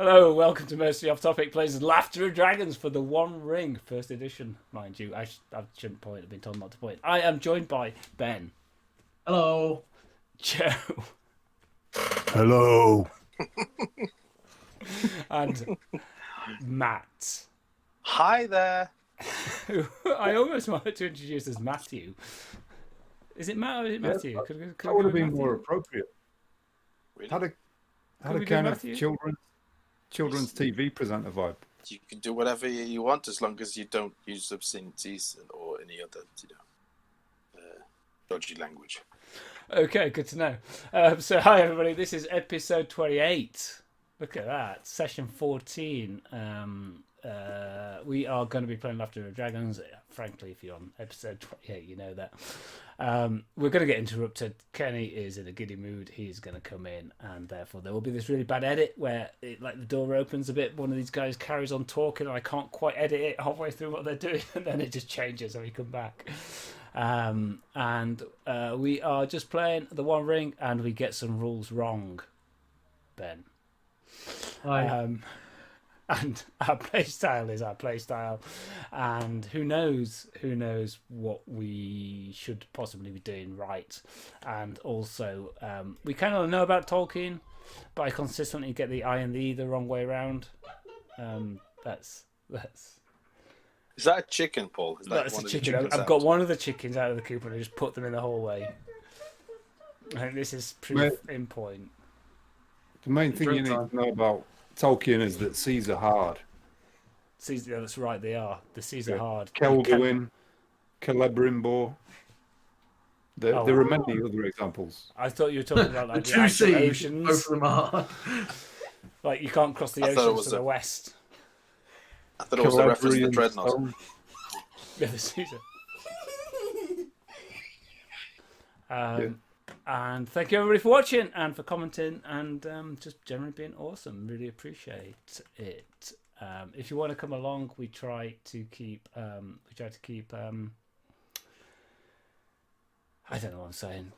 Hello, welcome to Mostly Off Topic Plays Laughter and Dragons for the One Ring, first edition, mind you. I shouldn't point, I've been told not to point. I am joined by Ben. Hello. Joe. Hello. And Matt. Hi there. Who I almost wanted to introduce as Matthew. Is it Matt or is it Matthew? Yeah, Could that would have we been go more Matthew? appropriate. Really? Had we a do kind of Matthew? children's TV presenter vibe. You can do whatever you want as long as you don't use obscenities or any other, dodgy language. Okay, good to know. So, hi everybody, this is episode 28. Look at that, session 14. We are going to be playing Laughter and Dragons. Frankly, if you're on episode 28, you know that. We're going to get interrupted. Kenny is in a giddy mood. He's going to come in, and therefore there will be this really bad edit where the door opens a bit. One of these guys carries on talking, and I can't quite edit it halfway through what they're doing, and then it just changes when we come back. We are just playing the One Ring, and we get some rules wrong, Ben. Hi. And our playstyle is our playstyle, and who knows what we should possibly be doing right. And also, we kind of know about Tolkien, but I consistently get the I and the E the wrong way around. That's Is that a chicken, Paul? Is that that's one a of the chicken. chickens I've out? got one of the chickens out of the coop and I just put them in the hallway. I think this is proof in point. The main thing you need to know about Tolkien is that seas are hard. Seas, yeah, that's right. They are. The seas are hard. Kelduin, Celebrimbor. There are many other examples. I thought you were talking about like The the two actual seas, oceans. both of them are. Like you can't cross the I thought it oceans was to the west. I thought it was a reference to the Celebrian dreadnought. stone. Yeah, the seas are. And thank you everybody for watching and for commenting and just generally being awesome. Really appreciate it. If you want to come along, we try to keep. I don't know what I'm saying.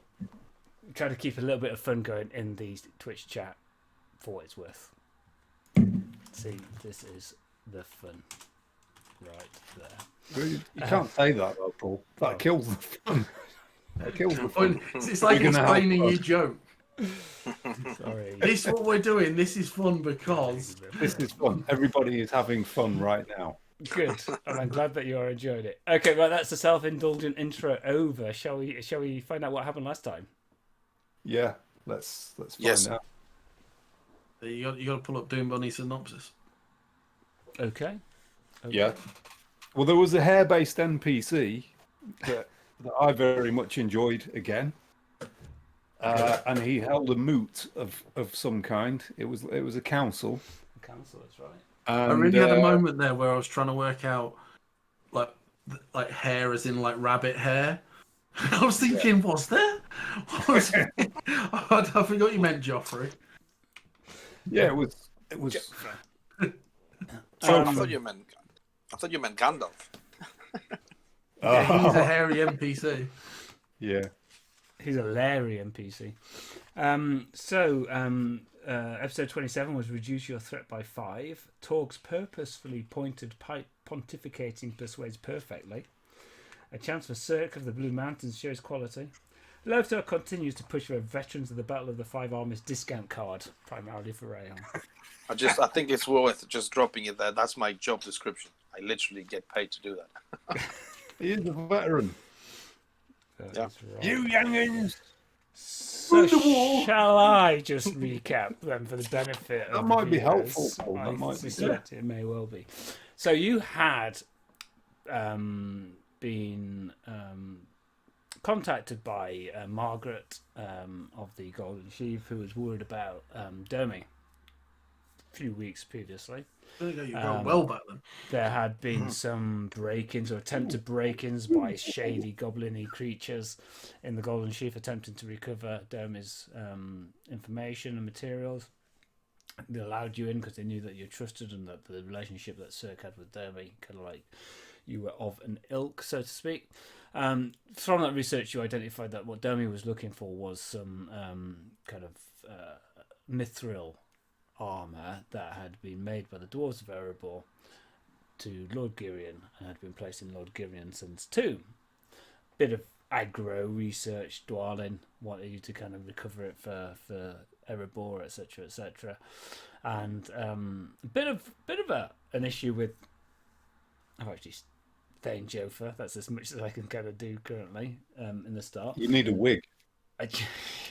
We try to keep a little bit of fun going in the Twitch chat for what it's worth. See, this is the fun right there. You can't say that, though, Paul. That kills the fun. That kills the Well, fun. it's like You're gonna have explaining fun. your joke. Sorry. This is what we're doing. This is fun because This is fun. Everybody is having fun right now. Good, and I'm glad that you're enjoying it. Okay, well, that's the self-indulgent intro over. Shall we find out what happened last time? Yeah, let's find Yes. out. you got to pull up Doom Bunny synopsis. Okay. Yeah. Well, there was a hair-based NPC that I very much enjoyed again, and he held a moot of some kind. It was a council. Council, that's right. And, I really had a moment there where I was trying to work out like hair as in like rabbit hair. I was thinking, was there? I forgot you meant Joffrey. Yeah, it was. I thought you meant Gandalf. Yeah, he's a hairy NPC. Yeah. He's a Larry NPC. Episode 27 was reduce your threat by 5. Torg's purposefully pointed pontificating persuades perfectly. A chance for Cirque of the Blue Mountains shows quality. Lothar continues to push for veterans of the Battle of the Five Armies discount card, primarily for Rayon. I think it's worth just dropping it there. That's my job description. I literally get paid to do that. He is a veteran. Yeah. Right. You youngins! So shall I just recap them for the benefit of That might be viewers? helpful, Paul. That I might be suspect it may well be. So you had been contacted by Margaret of the Golden Sheaf, who was worried about Dermy a few weeks previously. I think you wrote well back then. There had been some break-ins or attempted break-ins by shady, goblin-y creatures in the Golden Sheaf attempting to recover Dermy's information and materials. They allowed you in because they knew that you trusted and that the relationship that Cirque had with Dermy, kind of like you were of an ilk, so to speak. From that research, you identified that what Dermy was looking for was some kind of mithril armour that had been made by the dwarves of Erebor to Lord Girion and had been placed in Lord Girion's tomb. Bit of aggro research. Dwalin wanted you to kind of recover it for Erebor, etc., etc., and a bit of an issue with. I've actually Thane Jofa. That's as much as I can kind of do currently in the start. You need a wig.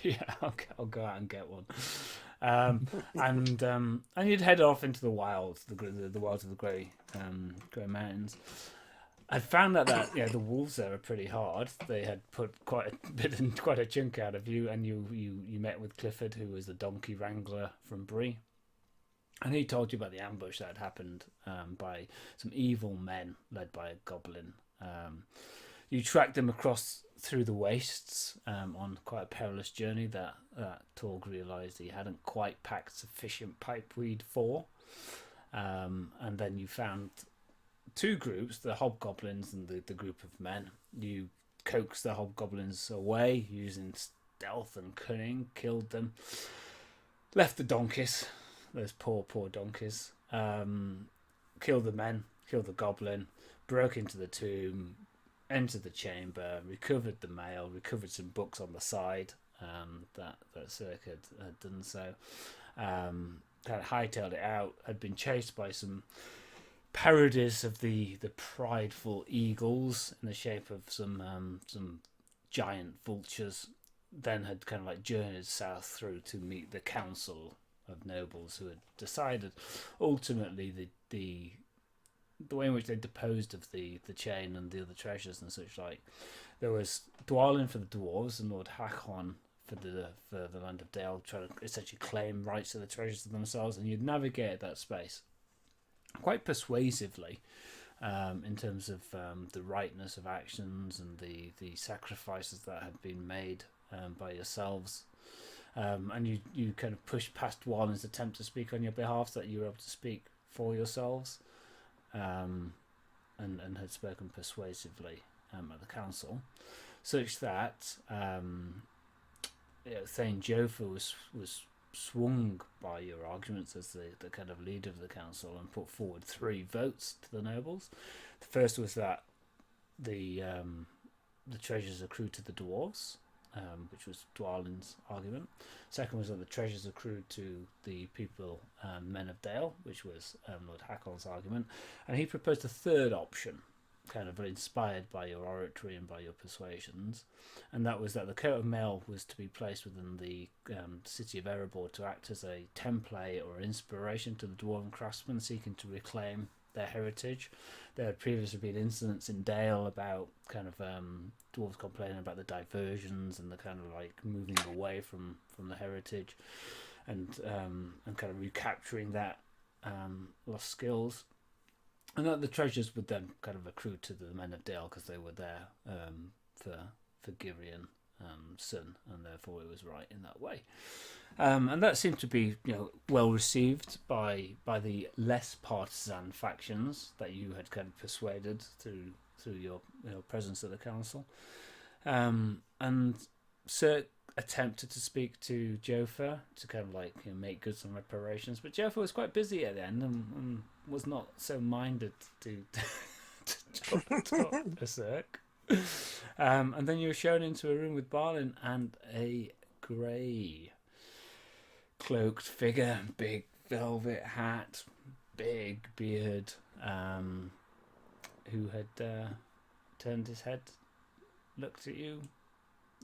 Yeah, I'll go out and get one. And you'd head off into the wilds, the wilds of the Grey Mountains. I found out that the wolves there are pretty hard. They had put quite a chunk out of you, and you met with Clifford, who was the donkey wrangler from Bree, and he told you about the ambush that had happened by some evil men led by a goblin. You tracked them across through the wastes on quite a perilous journey that Torg realised he hadn't quite packed sufficient pipeweed for. And then you found two groups, the hobgoblins and the group of men. You coaxed the hobgoblins away using stealth and cunning, killed them, left the donkeys, those poor donkeys, killed the men, killed the goblin, broke into the tomb, entered the chamber, recovered the mail, recovered some books on the side that Cirque had done so, kind of hightailed it out, had been chased by some parodies of the prideful eagles in the shape of some giant vultures, then had kind of like journeyed south through to meet the council of nobles who had decided ultimately the way in which they deposed of the chain and the other treasures and such like. There was Dwalin for the dwarves and Lord Hakon for the land of Dale, trying to essentially claim rights to the treasures to themselves, and you'd navigated that space quite persuasively in terms of the rightness of actions and the sacrifices that had been made by yourselves. And you kind of pushed past Dwalin's attempt to speak on your behalf, so that you were able to speak for yourselves. And had spoken persuasively at the council, such that Thane Jofa was swung by your arguments as the kind of leader of the council and put forward 3 votes to the nobles. The first was that the treasures accrued to the dwarves, which was Dwalin's argument. Second was that the treasures accrued to the people, men of Dale, which was Lord Hakon's argument. And he proposed a third option, kind of inspired by your oratory and by your persuasions, and that was that the coat of mail was to be placed within the city of Erebor to act as a template or inspiration to the dwarven craftsmen seeking to reclaim their heritage. There had previously been incidents in Dale about kind of dwarves complaining about the diversions and the kind of like moving away from the heritage, and kind of recapturing that lost skills, and that the treasures would then kind of accrue to the men of Dale because they were there for Girion son, and therefore it was right in that way. And that seemed to be well received by the less partisan factions that you had kind of persuaded through your presence at the council. And Sir attempted to speak to Jofa to kind of like make good some reparations, but Jofa was quite busy at the end and was not so minded to talk to Cirque. And then you were shown into a room with Barlin and a grey cloaked figure, big velvet hat, big beard, who had turned his head, looked at you.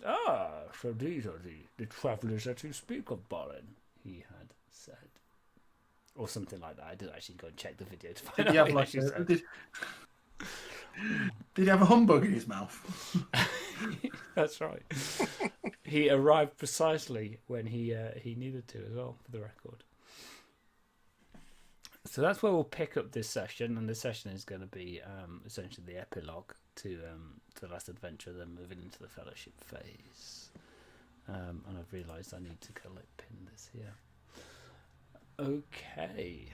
"Ah, so these are the travellers that you speak of, Barlin," he had said. Or something like that. I did actually go and check the video to find out what he said. Did he have a humbug in his mouth? That's right. He arrived precisely when he needed to as well, for the record. So that's where we'll pick up this session, and this session is going to be essentially the epilogue to the last adventure, then moving into the fellowship phase. And I've realised I need to go like pin this here. Okay.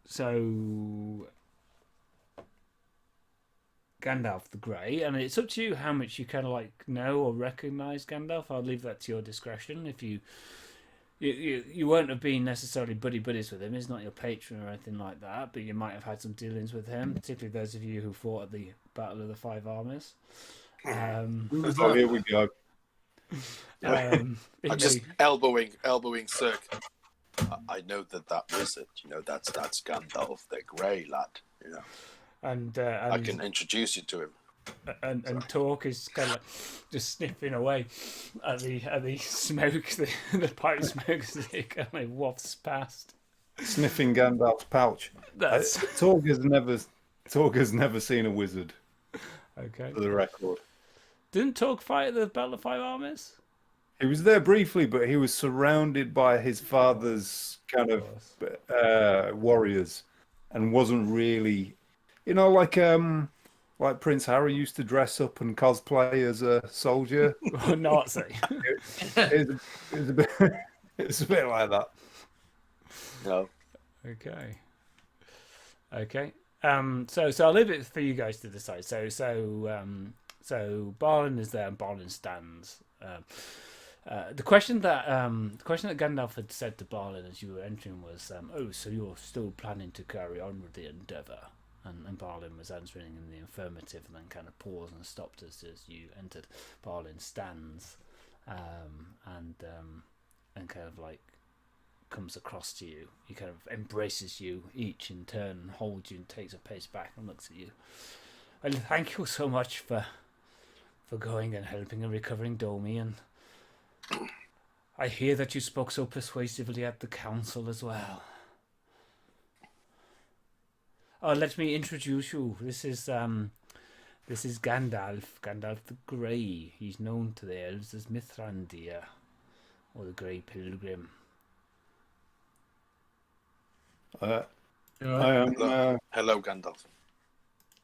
So Gandalf the Grey, and it's up to you how much you kind of like know or recognise Gandalf. I'll leave that to your discretion. If you you won't have been necessarily buddies with him. He's not your patron or anything like that, but you might have had some dealings with him, particularly those of you who fought at the Battle of the Five Armies. Who was Oh, that? here we go. I'm just elbowing Cirque. I know that wizard. That's Gandalf the Grey, lad. and I can introduce you to him. and Torg is kind of like just sniffing away at the smoke, the pipe smoke as it kind of wafts past. Sniffing Gandalf's pouch. That's Torg has never seen a wizard, okay. for the record. Didn't Torg fight at the Battle of Five Armies? He was there briefly, but he was surrounded by his father's kind of warriors, and wasn't really, like Prince Harry used to dress up and cosplay as a soldier. Or Nazi? It was a bit, it's a bit like that. No. Okay. So I'll leave it for you guys to decide. So Balin is there and Balin stands. The question that Gandalf had said to Balin as you were entering was, so you're still planning to carry on with the endeavour? And Balin was answering in the affirmative, and then kind of paused and stopped as you entered. Balin stands, and kind of like comes across to you. He kind of embraces you each in turn, and holds you, and takes a pace back and looks at you. Well, thank you so much for going and helping and recovering Domi, and I hear that you spoke so persuasively at the council as well. Oh, let me introduce you. This is Gandalf the Grey. He's known to the elves as Mithrandir, or the Grey Pilgrim. I am Hello, Gandalf.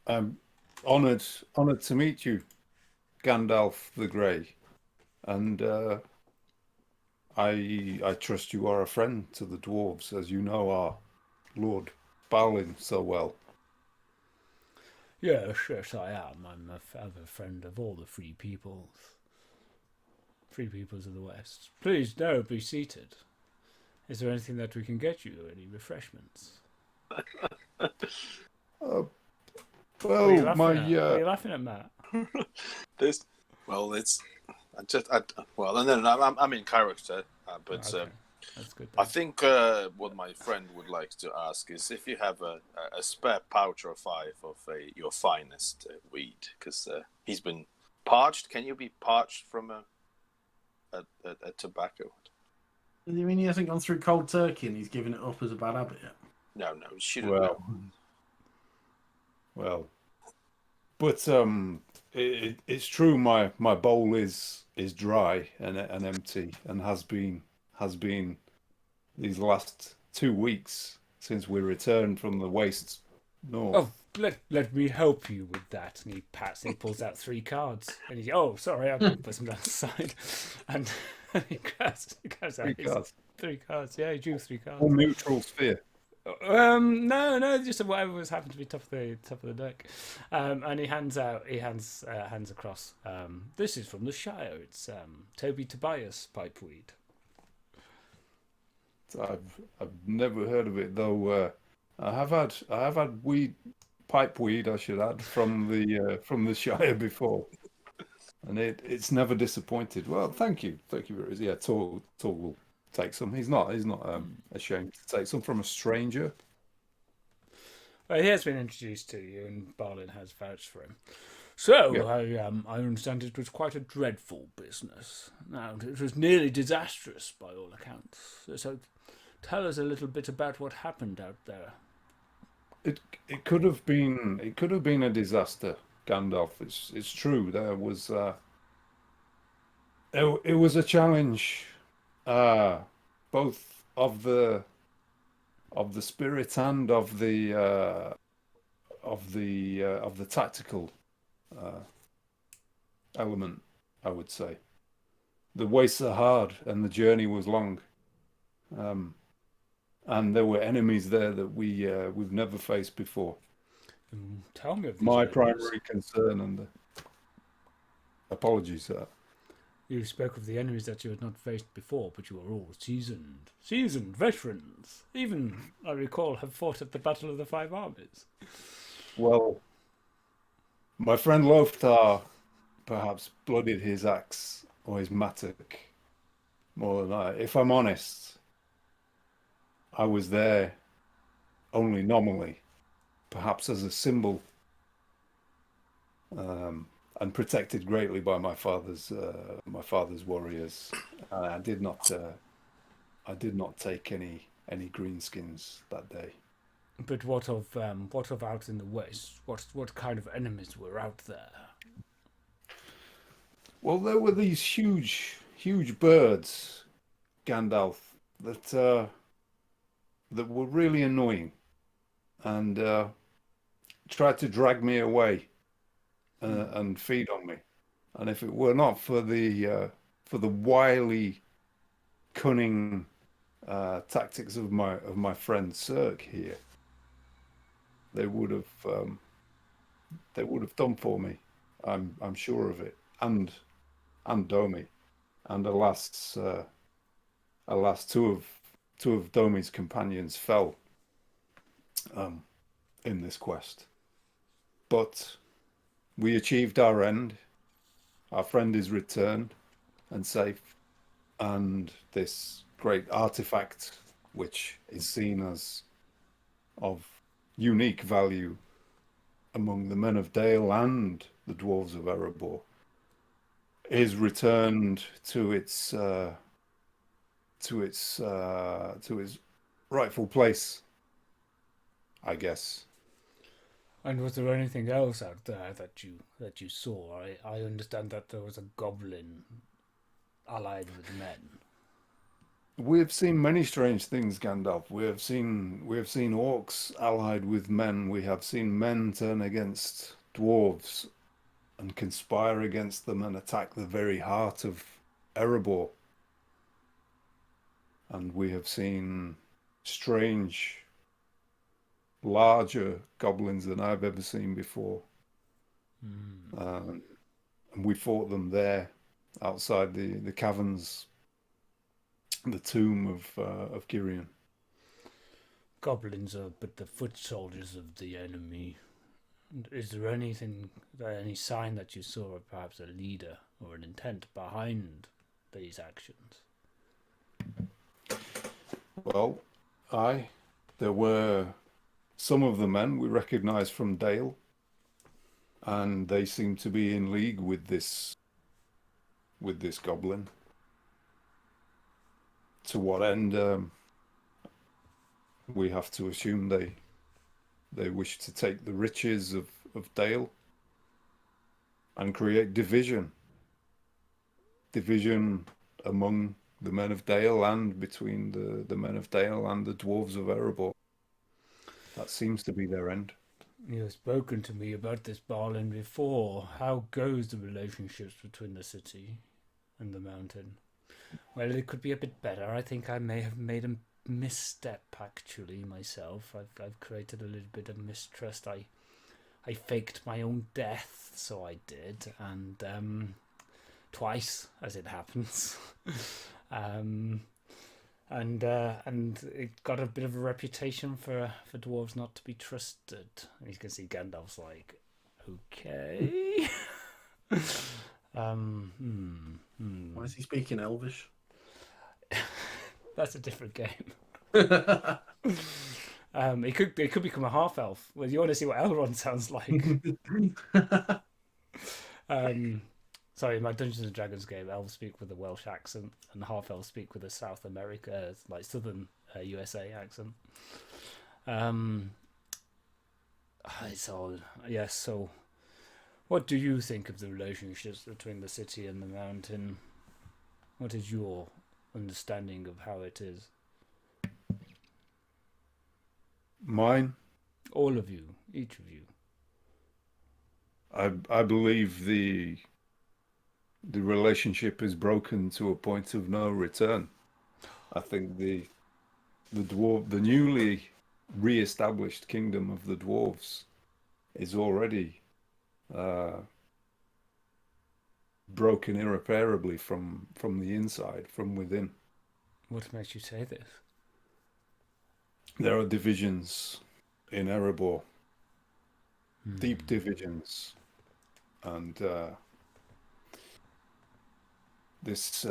I'm honoured to meet you, Gandalf the Grey, and I trust you are a friend to the dwarves, as you know our Lord Balin so well. Yes, I am. I'm a friend of all the free peoples of the West. Please, be seated. Is there anything that we can get you? Any refreshments? Well, What are you laughing at, Matt? I'm in character, but Okay. That's good. I think what my friend would like to ask is if you have a spare pouch or five of your finest weed, because he's been parched. Can you be parched from a tobacco? You mean he hasn't gone through cold turkey and he's given it up as a bad habit yet? No, he shouldn't know. Well, but it's true. My bowl is dry and empty, and has been these last 2 weeks since we returned from the wastes north. Oh, let me help you with that. And he pulls out 3 cards. And he's, oh, sorry, I'll put them down the side. And he grabs out 3 cards. Yeah, he drew 3 cards. Or neutral sphere. No, just whatever was happened to be top of the deck. And he hands across. This is from the Shire. It's Toby Tobias pipeweed. I've never heard of it, though. I have had pipeweed, I should add, from the Shire before, and it's never disappointed. Well, thank you. Yeah, Torg will take some. He's not ashamed to take some from a stranger. Well, he has been introduced to you, and Balin has vouched for him. So, Yeah. I understand it was quite a dreadful business. Now, it was nearly disastrous by all accounts. So, tell us a little bit about what happened out there. It could have been a disaster, Gandalf. It's true. There was it was a challenge, both of the spirit and of the tactical element, I would say. The wastes are hard and the journey was long, and there were enemies there that we've never faced before. Tell me of these My enemies. primary concern, and apologies, sir. You spoke of the enemies that you had not faced before, but you are all seasoned veterans. Even, I recall, have fought at the Battle of the Five Armies. Well, my friend Lothar perhaps bloodied his axe or his mattock more than I. If I'm honest, I was there only nominally, perhaps as a symbol, and protected greatly by my father's warriors. I did not take any greenskins that day. But what of out in the west? What kind of enemies were out there? Well, there were these huge birds, Gandalf, that were really annoying, and tried to drag me away and feed on me. And if it were not for the wily, cunning tactics of my friend Serg here, they would have done for me. I'm sure of it, and Domi, and alas, two of Domi's companions fell in this quest. But we achieved our end. Our friend is returned and safe, and this great artifact, which is seen as of unique value among the men of Dale and the dwarves of Erebor, is returned to its rightful place, I guess. And was there anything else out there that you saw? I understand that there was a goblin allied with men. We have seen many strange things, Gandalf. We have seen orcs allied with men. We have seen men turn against dwarves and conspire against them and attack the very heart of Erebor. And we have seen strange, larger goblins than I've ever seen before. And we fought them there, outside the caverns, the tomb of Girion. Goblins are but the foot soldiers of the enemy. Is there any sign that you saw of perhaps a leader or an intent behind these actions? Well, there were some of the men we recognized from Dale, and they seem to be in league with this goblin. To what end? We have to assume they wish to take the riches of Dale and create division among the men of Dale and between the men of Dale and the dwarves of Erebor. That seems to be their end. You have spoken to me about this Barlin before. How goes the relationships between the city and the mountain? Well, it could be a bit better. I think I may have made a misstep, actually, myself. I've created a little bit of mistrust. I faked my own death, so I did, and twice, as it happens. And it got a bit of a reputation for dwarves not to be trusted. And you can see Gandalf's like, okay. Why is he speaking Elvish? That's a different game. It could become a half elf. Well, you want to see what Elrond sounds like? Sorry, my Dungeons and Dragons game, elves speak with a Welsh accent, and half elves speak with a South America, like Southern USA accent. It's all yes. So, what do you think of the relationships between the city and the mountain? What is your understanding of how it is? Mine? All of you, each of you. I believe the relationship is broken to a point of no return. I think the newly re-established kingdom of the dwarves is already broken irreparably from the inside, from within. What makes you say this? There are divisions in Erebor, deep divisions, and this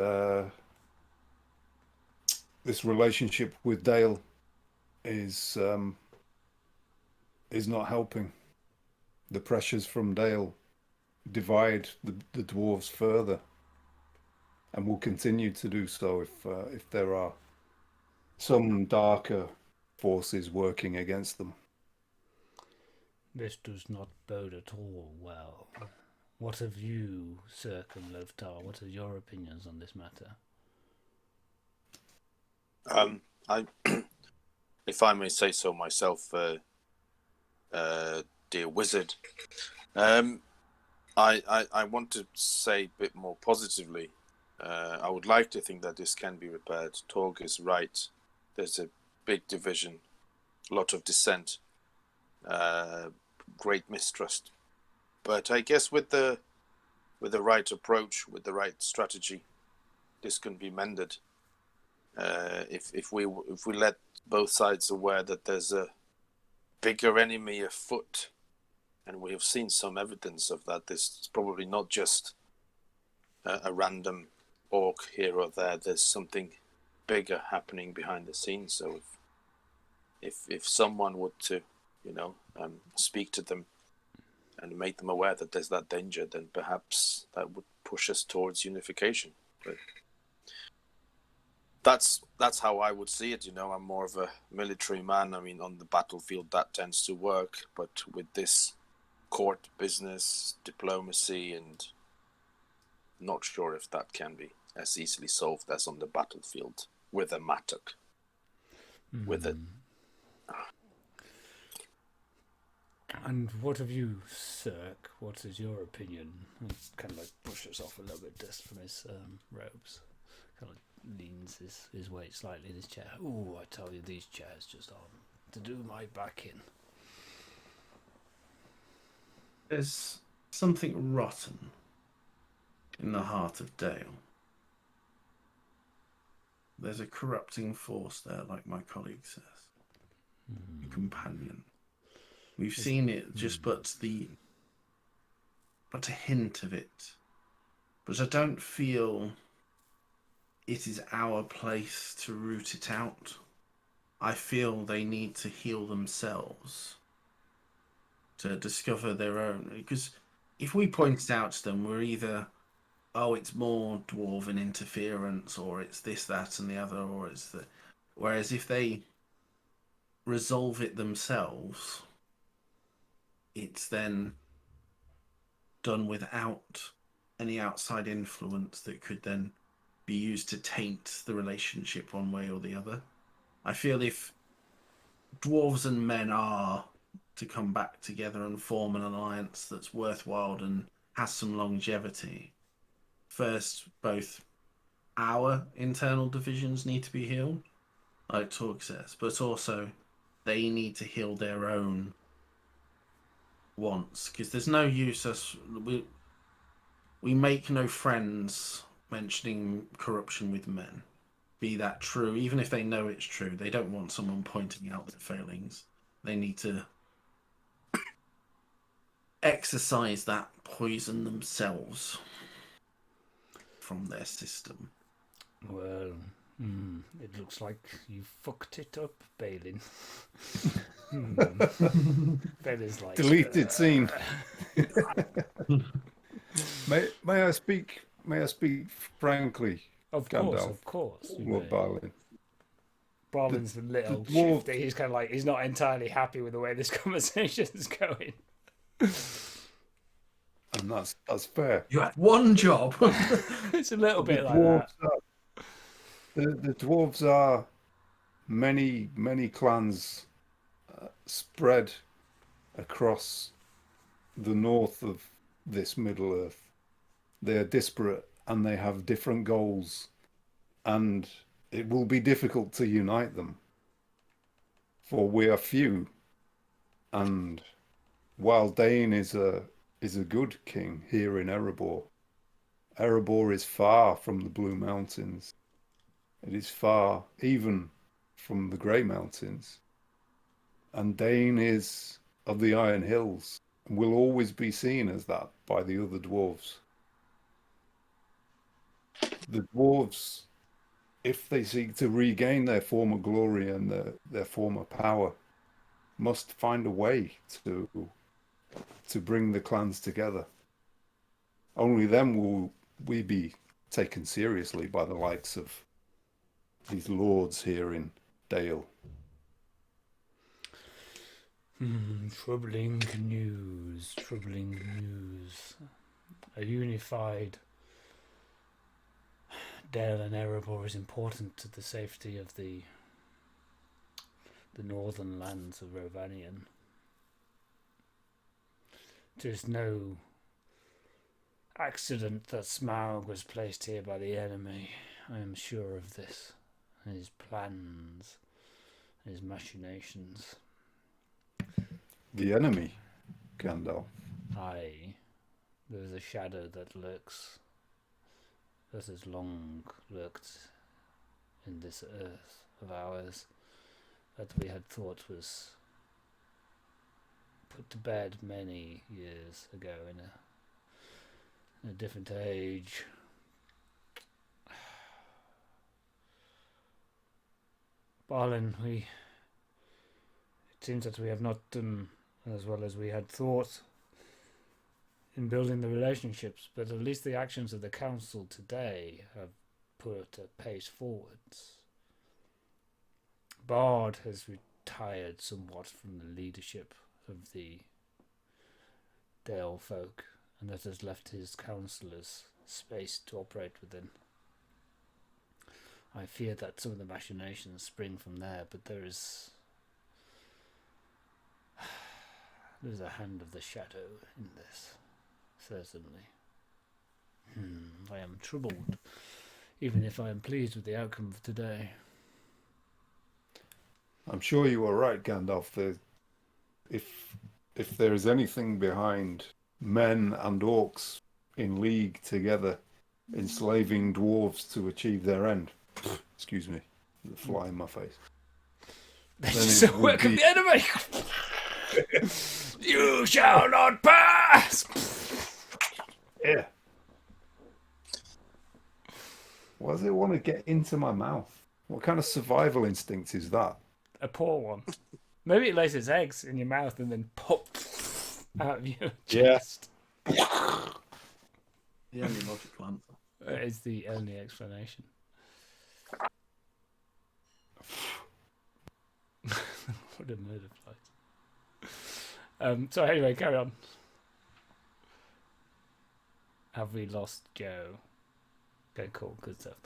this relationship with Dale is not helping. The pressures from Dale divide the dwarves further, and will continue to do so if there are some darker forces working against them. This does not bode at all well. What have you, Circumloathtar? What are your opinions on this matter? I, if I may say so myself, dear wizard, I want to say a bit more positively. I would like to think that this can be repaired. Torg is right. There's a big division, a lot of dissent, great mistrust. But I guess with the right approach, with the right strategy, this can be mended. If we let both sides aware that there's a bigger enemy afoot, and we have seen some evidence of that. This is probably not just a random orc here or there. There's something bigger happening behind the scenes. So if someone would to, speak to them and make them aware that there's that danger, then perhaps that would push us towards unification. But that's how I would see it. I'm more of a military man. I mean, on the battlefield that tends to work, but with this court business, diplomacy, and not sure if that can be as easily solved as on the battlefield with a mattock. With it. And what of you, Cirque? What is your opinion? He kind of brushes off a little bit dust from his robes. Kind of leans his weight slightly in his chair. Ooh, I tell you, these chairs just aren't to do my back in. There's something rotten in the heart of Dale. There's a corrupting force there, like my colleague says. A companion. We've seen it, just but a hint of it. But I don't feel it is our place to root it out. I feel they need to heal themselves, to discover their own. Because if we point it out to them, we're either, oh, it's more dwarven interference, or it's this, that, and the other, or it's the. Whereas if they resolve it themselves, it's then done without any outside influence that could then be used to taint the relationship one way or the other. I feel if dwarves and men are to come back together and form an alliance that's worthwhile and has some longevity, first, both our internal divisions need to be healed, like Torg says, but also they need to heal their own wants, because there's no use we make no friends mentioning corruption with men, be that true. Even if they know it's true, they don't want someone pointing out their failings. They need to exercise that poison themselves from their system. Well, it looks like you fucked it up, Balin. Balin's like Deleted scene. May I speak? May I speak frankly? Of Gandalf, course. Lord Balin. Balin's a little shifty. He's kind of like, he's not entirely happy with the way this conversation's going. And that's fair. You had one job. It's a little bit like that. The dwarves are many clans spread across the north of this Middle Earth. They are disparate and they have different goals, and it will be difficult to unite them, for we are few. And while Dane is a good king here in Erebor, Erebor is far from the Blue Mountains. It is far even from the Grey Mountains. And Dane is of the Iron Hills and will always be seen as that by the other dwarves. The dwarves, if they seek to regain their former glory and their former power, must find a way to bring the clans together. Only then will we be taken seriously by the likes of these lords here in Dale. Troubling news. Troubling news. A unified Dale and Erebor is important to the safety of the northern lands of Rovanion. There's no accident that Smaug was placed here by the enemy. I am sure of this. And his plans, his machinations. The enemy, Gandalf. Aye, there is a shadow that lurks, that has long lurked in this earth of ours, that we had thought was put to bed many years ago in a different age. Balin, it seems that we have not done as well as we had thought in building the relationships, but at least the actions of the council today have put a pace forwards. Bard has retired somewhat from the leadership of the Dale folk, and that has left his councillors space to operate within. I fear that some of the machinations spring from there, but there's a hand of the shadow in this, certainly. I am troubled, even if I am pleased with the outcome of today. I'm sure you are right, Gandalf. If there is anything behind men and orcs in league together, enslaving dwarves to achieve their end. Excuse me, the fly in my face. This is the work of the enemy! You shall not pass! Yeah. Why does it want to get into my mouth? What kind of survival instinct is that? A poor one. Maybe it lays its eggs in your mouth and then pop out of your chest. The only logical answer. That is the only explanation. What a murder flight. So anyway, carry on. Have we lost Joe? Okay, cool, good stuff.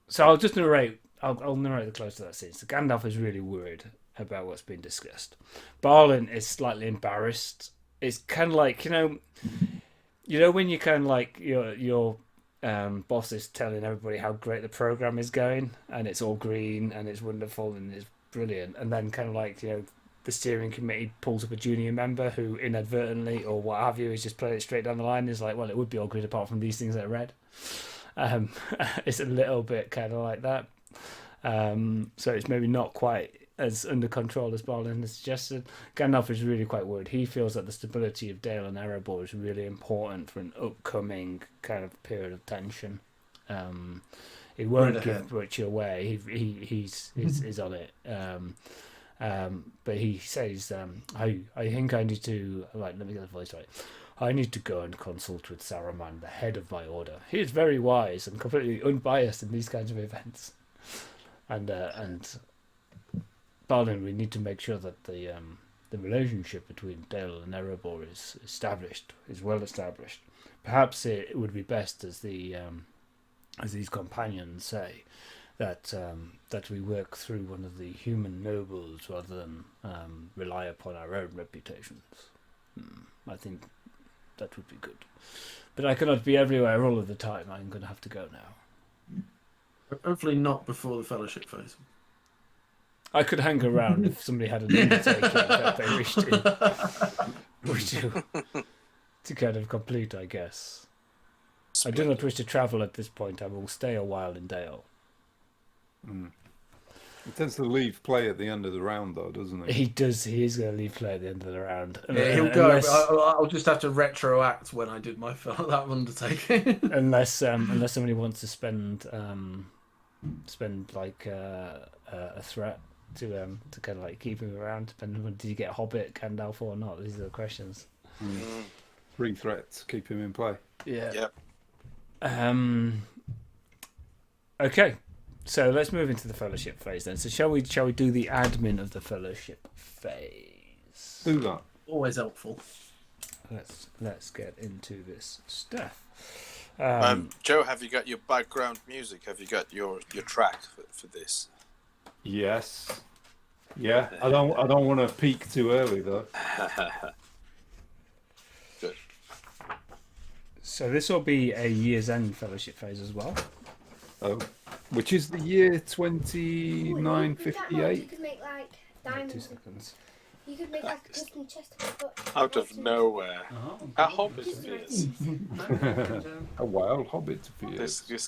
So I'll just narrate. I'll narrate the close to that scene. So Gandalf is really worried about what's been discussed. Balin is slightly embarrassed. It's kind of like you know when you kind of like your boss is telling everybody how great the program is going, and it's all green and it's wonderful and it's brilliant, and then kind of like the steering committee pulls up a junior member who inadvertently or what have you is just playing it straight down the line. Is like, well, it would be all green apart from these things that are red. It's a little bit kind of like that. So it's maybe not quite as under control as Balin has suggested. Gandalf is really quite worried. He feels that the stability of Dale and Erebor is really important for an upcoming kind of period of tension. It won't give much away. He's on it. But he says, I think I need to, let me get the voice right. I need to go and consult with Saruman, the head of my order. He is very wise and completely unbiased in these kinds of events. And Balin, we need to make sure that the relationship between Dale and Erebor is well established. Perhaps it would be best, as these companions say, that we work through one of the human nobles rather than rely upon our own reputations. I think that would be good. But I cannot be everywhere all of the time. I'm going to have to go now. Hopefully not before the fellowship phase. I could hang around if somebody had an undertaking that they wish to kind of complete, I guess. I do not wish to travel at this point. I will stay a while in Dale. He tends to leave play at the end of the round, though, doesn't he? He does. He is going to leave play at the end of the round. Yeah, he'll go. I'll just have to retroact when I did my that undertaking. unless somebody wants to spend like a threat to kind of like keep him around. Depending on, did you get Hobbit, Gandalf, or not? These are the questions. 3 threats, keep him in play. Yeah. Okay. So let's move into the fellowship phase then. So shall we do the admin of the fellowship phase? Do that. Always helpful. Let's get into this stuff. Joe, have you got your background music? Have you got your track for this? Yes. Yeah. I don't want to peak too early though. Good. So this will be a year's end fellowship phase as well. Oh, which is the year 2958. You could make like 2 diamonds. seconds. You could make like a custom chest. Out of nowhere, a hobbit appears. A wild hobbit appears. This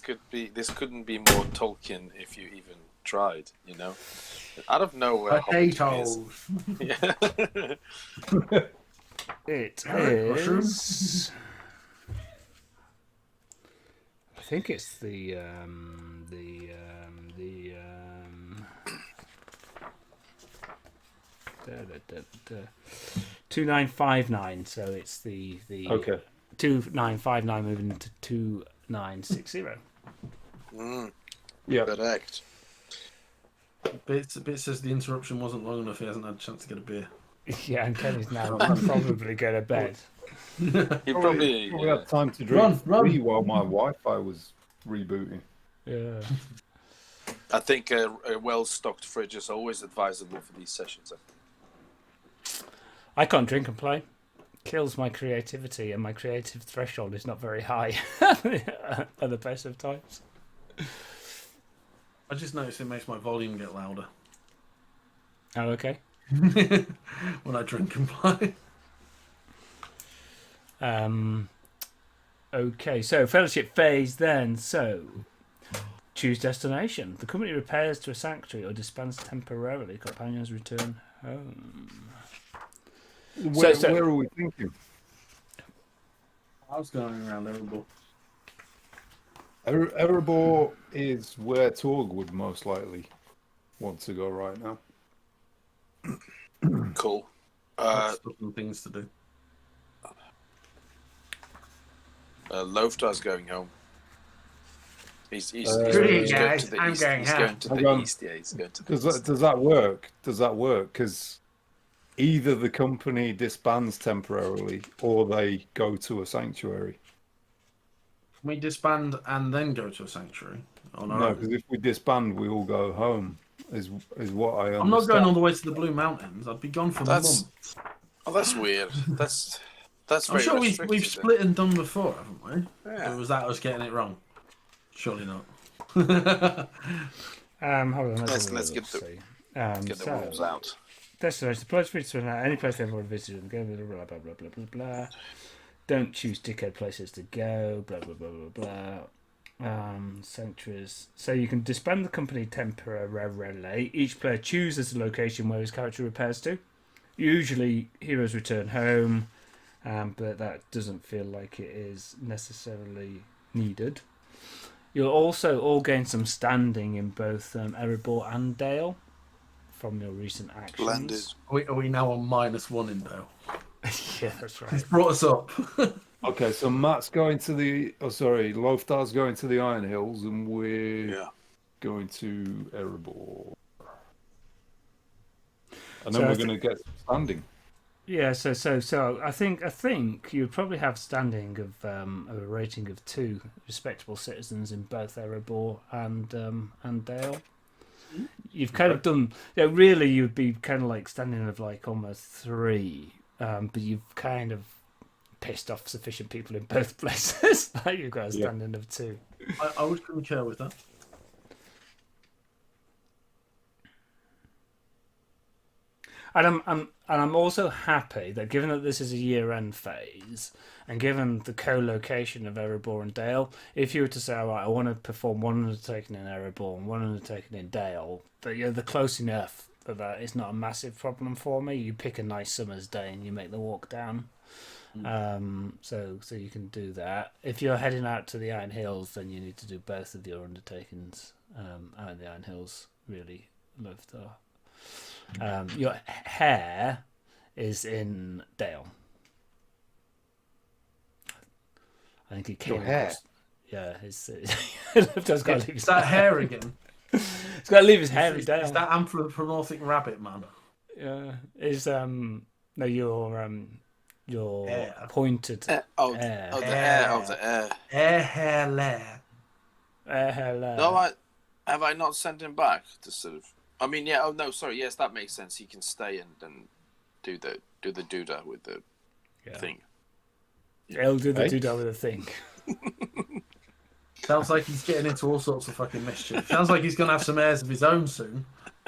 couldn't be more Tolkien if you even tried. You know, out of nowhere, hobbit appears. Yeah. It is. I think it's the 2959. So it's the Okay. 2959 moving into 2960. Yeah. Correct. Bit says the interruption wasn't long enough. He hasn't had a chance to get a beer. Yeah, and Kenny's now probably go to bed. He probably had time to drink Run. free while my Wi-Fi was rebooting. Yeah. I think a well-stocked fridge is always advisable for these sessions. I can't drink and play. Kills my creativity, and my creative threshold is not very high at the best of times. I just noticed it makes my volume get louder Oh, okay. when I drink and play. Okay, so fellowship phase then. So, choose destination. The company repairs to a sanctuary or disbands temporarily. Companions return home. Where are we thinking? I was going around Erebor. Erebor is where Torg would most likely want to go right now. Cool. Stuff and things to do. Loftar's going home. He's Screw you guys, going to the I'm east. going He's home. going to the east. Yeah, he's going to the east. Does that work? Does that work? Because either the company disbands temporarily or they go to a sanctuary. We disband and then go to a sanctuary. On our No, own. because if we disband, we all go home. Is what I understand. I'm not going all the way to the Blue Mountains. I'd be gone for That's- months. Oh, that's weird. That's I'm very sure restricted, we've then. split and done before, haven't we? Yeah. Or was that us getting it wrong? Surely not. Hold on. Let's get the rules out. Destination. The place free to any place they've already visited. Blah blah blah blah blah blah blah. Don't choose dickhead places to go. Blah blah blah blah blah. Sanctuaries. So you can disband the company temporarily. Each player chooses the location where his character repairs to. Usually, heroes return home, but that doesn't feel like it is necessarily needed. You'll also all gain some standing in both Erebor and Dale from your recent actions. Blended. Are we now on -1 in Dale? Yeah, that's right. He's brought us up. Okay, so Matt's going to Loftar's going to the Iron Hills, and we're going to Erebor. And then we're going to get some standing. Yeah, so I think you'd probably have standing of a rating of 2 respectable citizens in both Erebor and Dale. You've kind of done. Yeah, really, you'd be kind of like standing of like almost 3, but you've kind of pissed off sufficient people in both places that you've got a standing of 2. I would concur with that. I'm also happy that given that this is a year-end phase, and given the co-location of Erebor and Dale, if you were to say, all right, I want to perform one undertaking in Erebor and one undertaking in Dale, but you're close enough that it's not a massive problem for me. You pick a nice summer's day and you make the walk down. So you can do that. If you're heading out to the Iron Hills, then you need to do both of your undertakings out in the Iron Hills. Really love that. Your hair is in Dale. I think he came. Your hair. Yeah, his Lifto's got to leave his that hair again. He's got to leave his hair in Dale. Is that anthropomorphic rabbit man? Yeah, is no your hair. pointed hair. hair. The hair of the air. Hair. No, have I not sent him back to sort of? I mean, yeah. Oh no, sorry. Yes, that makes sense. He can stay and do the doodah with the thing. He'll do the doodah with the thing. Sounds like he's getting into all sorts of fucking mischief. Sounds like he's going to have some heirs of his own soon.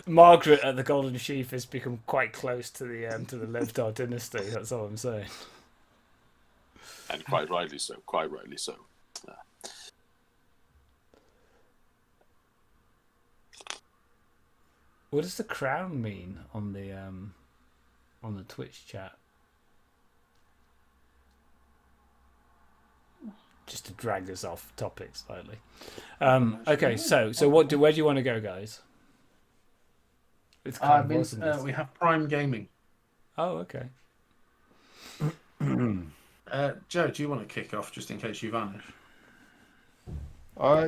Margaret at the Golden Sheaf has become quite close to the Levdar dynasty. That's all I'm saying. And quite rightly so. Quite rightly so. Yeah. What does the crown mean on the Twitch chat? Just to drag us off topic slightly. Okay, so where do you want to go, guys? It's we have Prime Gaming. Oh, okay. Joe, do you want to kick off just in case you vanish?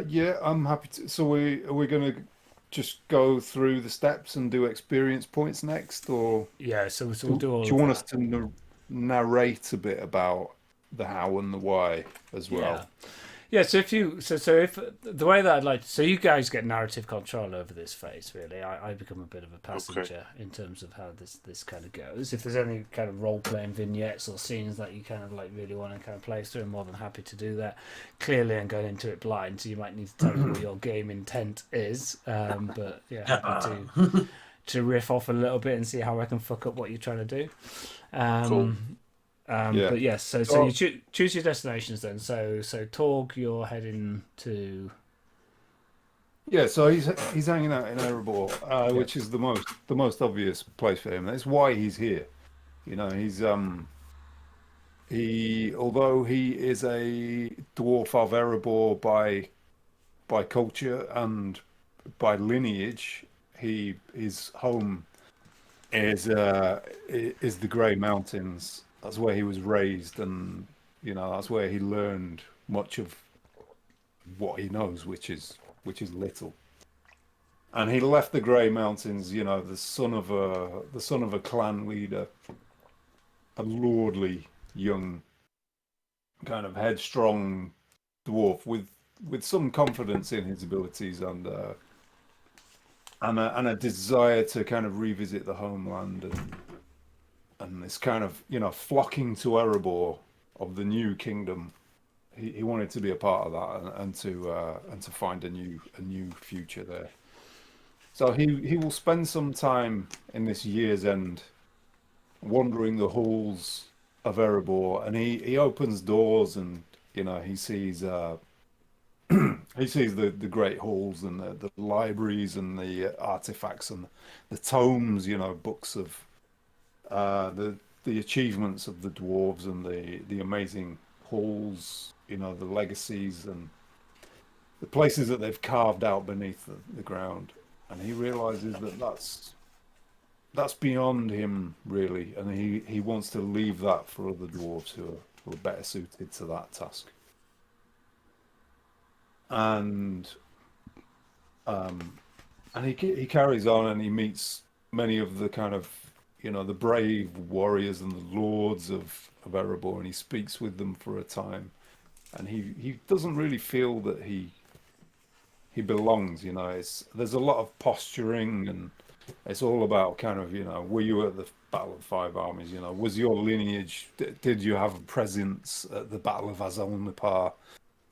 Yeah, I'm happy to. So we're going to just go through the steps and do experience points next, or yeah. So we'll do all. Do you want us to narrate a bit about the how and the why as well? Yeah. So if the way that I'd like to, so you guys get narrative control over this phase. Really, I become a bit of a passenger in terms of how this kind of goes. If there's any kind of role playing vignettes or scenes that you kind of like really want to kind of play through, I'm more than happy to do that. Clearly, I'm going into it blind, so you might need to tell me what your game intent is. But yeah, happy to riff off a little bit and see how I can fuck up what you're trying to do. Cool. But yes, so you choose your destinations then. So Torg, you're heading to. Yeah, so he's hanging out in Erebor, which is the most obvious place for him. That's why he's here. You know, although he is a dwarf of Erebor by culture and by lineage, his home is the Grey Mountains. That's where he was raised, and that's where he learned much of what he knows, which is little. And he left the Grey Mountains, the son of a clan leader, a lordly young, kind of headstrong dwarf with some confidence in his abilities and a desire to kind of revisit the homeland and this kind of flocking to Erebor of the new kingdom. He wanted to be a part of that and to find a new future there. So he will spend some time in this year's end wandering the halls of Erebor, and he opens doors and he sees the great halls and the libraries and the artifacts and the tomes, books of the achievements of the dwarves and the amazing halls, the legacies and the places that they've carved out beneath the ground. And he realizes that that's beyond him, really, and he wants to leave that for other dwarves who are better suited to that task. And he carries on, and he meets many of the kind of the brave warriors and the lords of Erebor, and he speaks with them for a time, and he doesn't really feel that he belongs. There's a lot of posturing, and it's all about kind of were you at the Battle of Five Armies? Was your lineage? Did you have a presence at the Battle of Azal-Nipar?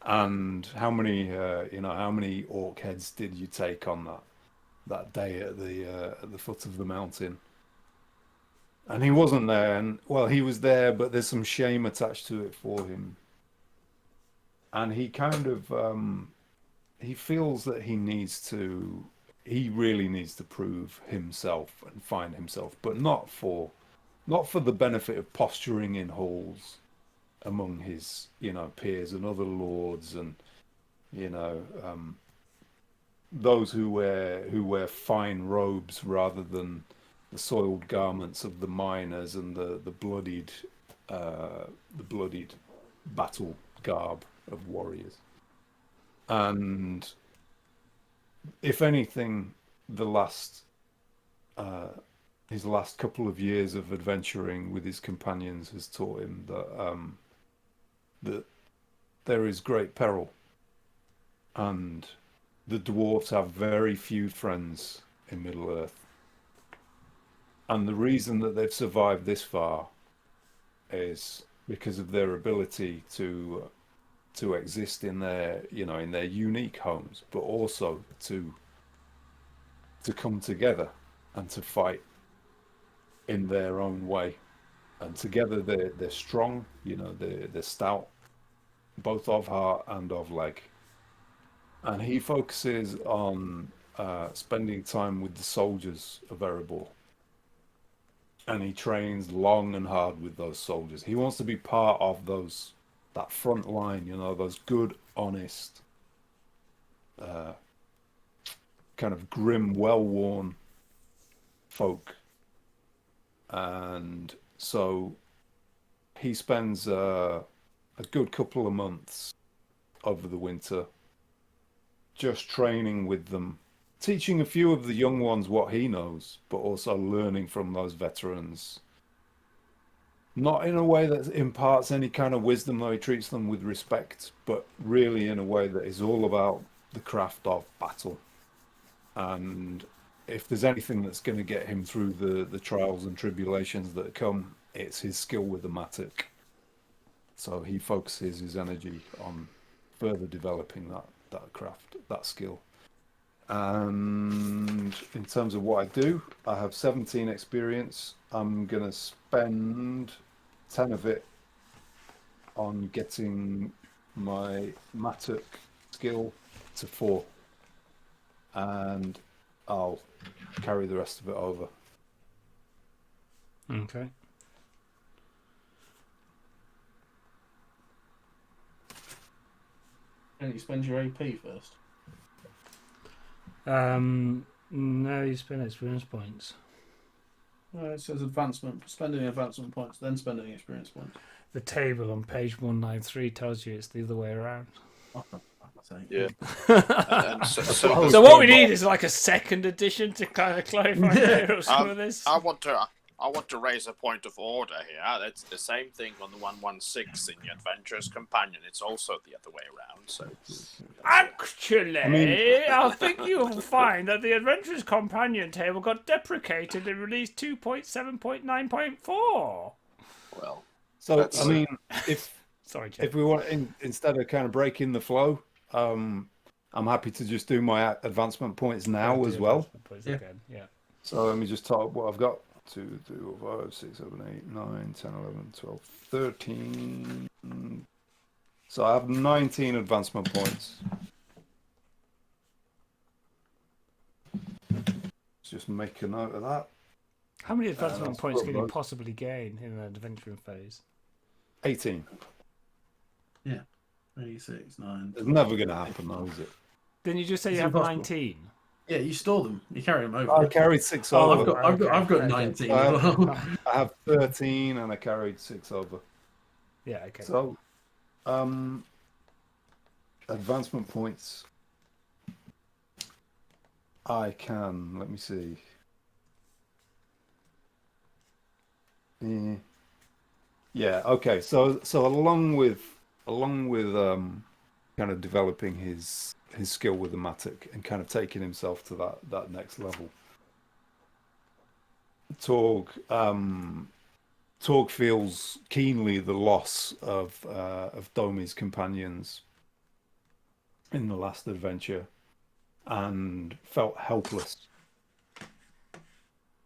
And how many orc heads did you take on that day at the foot of the mountain? And he wasn't there, and well, he was there, but there's some shame attached to it for him. And he kind of he feels that he really needs to prove himself and find himself, but not for the benefit of posturing in halls among his, peers and other lords, and you know, those who wear fine robes rather than the soiled garments of the miners and the bloodied battle garb of warriors. And if anything, the last his last couple of years of adventuring with his companions has taught him that there is great peril, and the dwarves have very few friends in Middle Earth. And the reason that they've survived this far is because of their ability to exist in their unique homes, but also to come together and to fight in their own way. And together they're strong, they're stout, both of heart and of leg. And he focuses on spending time with the soldiers of Erebor. And he trains long and hard with those soldiers. He wants to be part of that front line, those good, honest, kind of grim, well-worn folk. And so he spends a good couple of months over the winter just training with them, teaching a few of the young ones what he knows, but also learning from those veterans. Not in a way that imparts any kind of wisdom, though he treats them with respect, but really in a way that is all about the craft of battle. And if there's anything that's going to get him through the trials and tribulations that come, it's his skill with the mattock. So he focuses his energy on further developing that craft, that skill. And in terms of what I do, I have 17 experience. I'm going to spend 10 of it on getting my mattock skill to 4. And I'll carry the rest of it over. Okay. Don't you spend your AP first? No, you spend experience points. It says spending advancement points, then spending experience points. The table on page 193 tells you it's the other way around. Yeah. So what we need is like a second edition to kind of clarify some of this. I want to raise a point of order here. It's the same thing on the 116 in the Adventurer's Companion. It's also the other way around. So Actually, I think you'll find that the Adventurer's Companion table got deprecated and released 2.7.9.4. Well, so I mean, Sorry, Jeff. if we want, instead of kind of breaking the flow, I'm happy to just do my advancement points now as well. Yeah. So let me just talk what I've got. 2, 3, 4, 5, 6, 7, 8, 9, 10, 11, 12, 13. So I have 19 advancement points. Let's just make a note of that. How many advancement points can you possibly gain in an adventuring phase? 18. Yeah. 36, 9. It's never going to happen, though, is it? Didn't you just say you have 19? Yeah, you store them. You carry them over. I carried 6 over. I've got 19 as well. I have 13 and I carried 6 over. Yeah, okay. So, advancement points. I can, let me see. Yeah, okay. So along with kind of developing his skill with the mattock and kind of taking himself to that next level, Torg feels keenly the loss of Domi's companions in the last adventure, and felt helpless.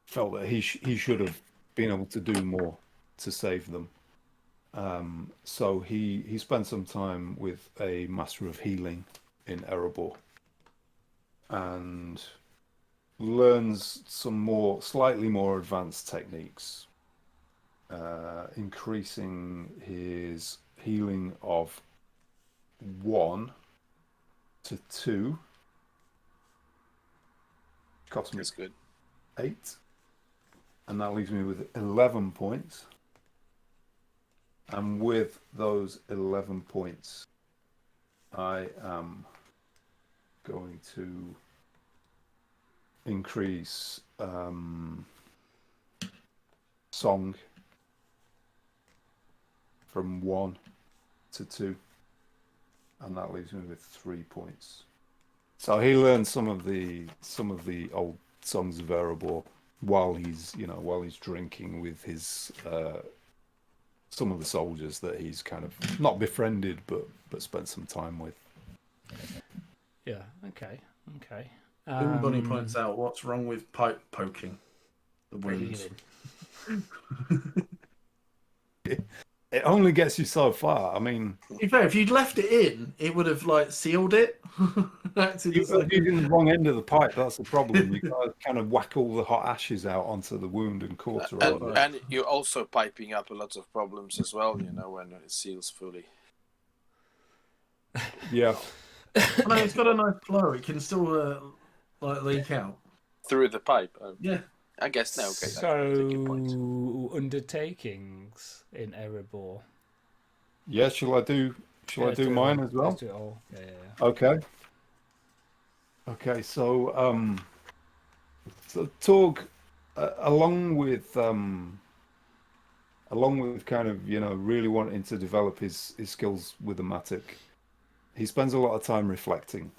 Felt that he should have being able to do more to save them. So he spent some time with a master of healing in Erebor and learns some slightly more advanced techniques, increasing his healing of 1 to 2. Cost me That's good. 8, and that leaves me with 11 points. And with those 11 points, I am going to increase song from 1 to 2, and that leaves me with 3 points. So he learned some of the old songs of Erebor while he's drinking with his some of the soldiers that he's kind of not befriended but spent some time with. Yeah. Okay. Bunny points out what's wrong with pipe poking the wounds. It only gets you so far. I mean, To be fair, if you'd left it in, it would have like sealed it. you're using the wrong end of the pipe. That's the problem. You got to kind of whack all the hot ashes out onto the wound and quarter over. And you're also piping up a lot of problems as well, when it seals fully. Yeah. No, it's got a nice flow. It can still leak out Through the pipe. Yeah. I guess no. Okay. So undertakings in Erebor. Yeah. Shall I do mine as well? Let's do it all. Yeah. Okay. Okay. So Torg, along with kind of really wanting to develop his skills with the Matic, he spends a lot of time reflecting.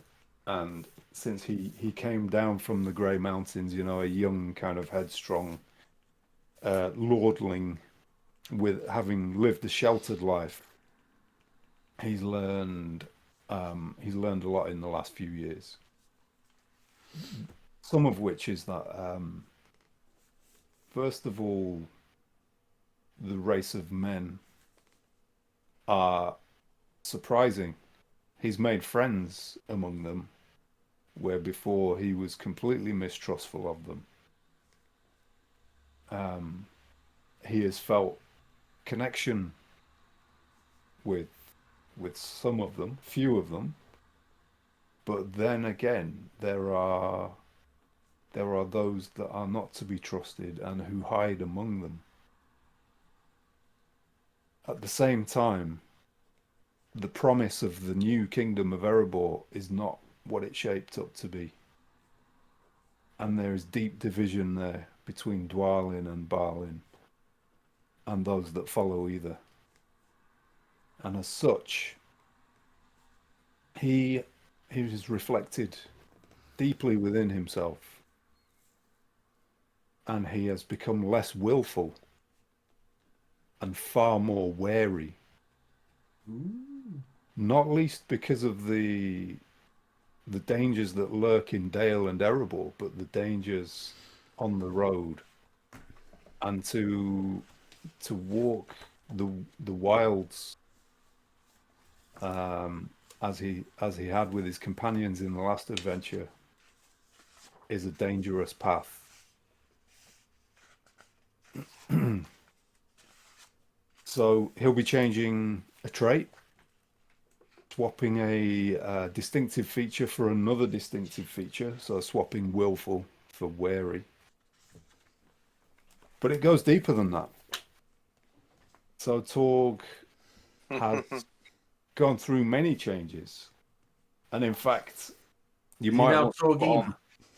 And since he came down from the Grey Mountains, a young kind of headstrong lordling with having lived a sheltered life, he's learned a lot in the last few years. Some of which is that, first of all, the race of men are surprising. He's made friends among them, where before he was completely mistrustful of them. He has felt connection with some of them, few of them, but then again there are those that are not to be trusted and who hide among them. At the same time, the promise of the new kingdom of Erebor is not what it shaped up to be. And there is deep division there between Dwalin and Balin and those that follow either. And as such, he has reflected deeply within himself, and he has become less willful and far more wary. Not least because of the dangers that lurk in Dale and Erebor, but the dangers on the road, and to walk the wilds as he had with his companions in the last adventure is a dangerous path. So he'll be changing a trait, swapping a distinctive feature for another distinctive feature, so swapping willful for wary. But it goes deeper than that. So Torg has gone through many changes, and in fact, you might want to put on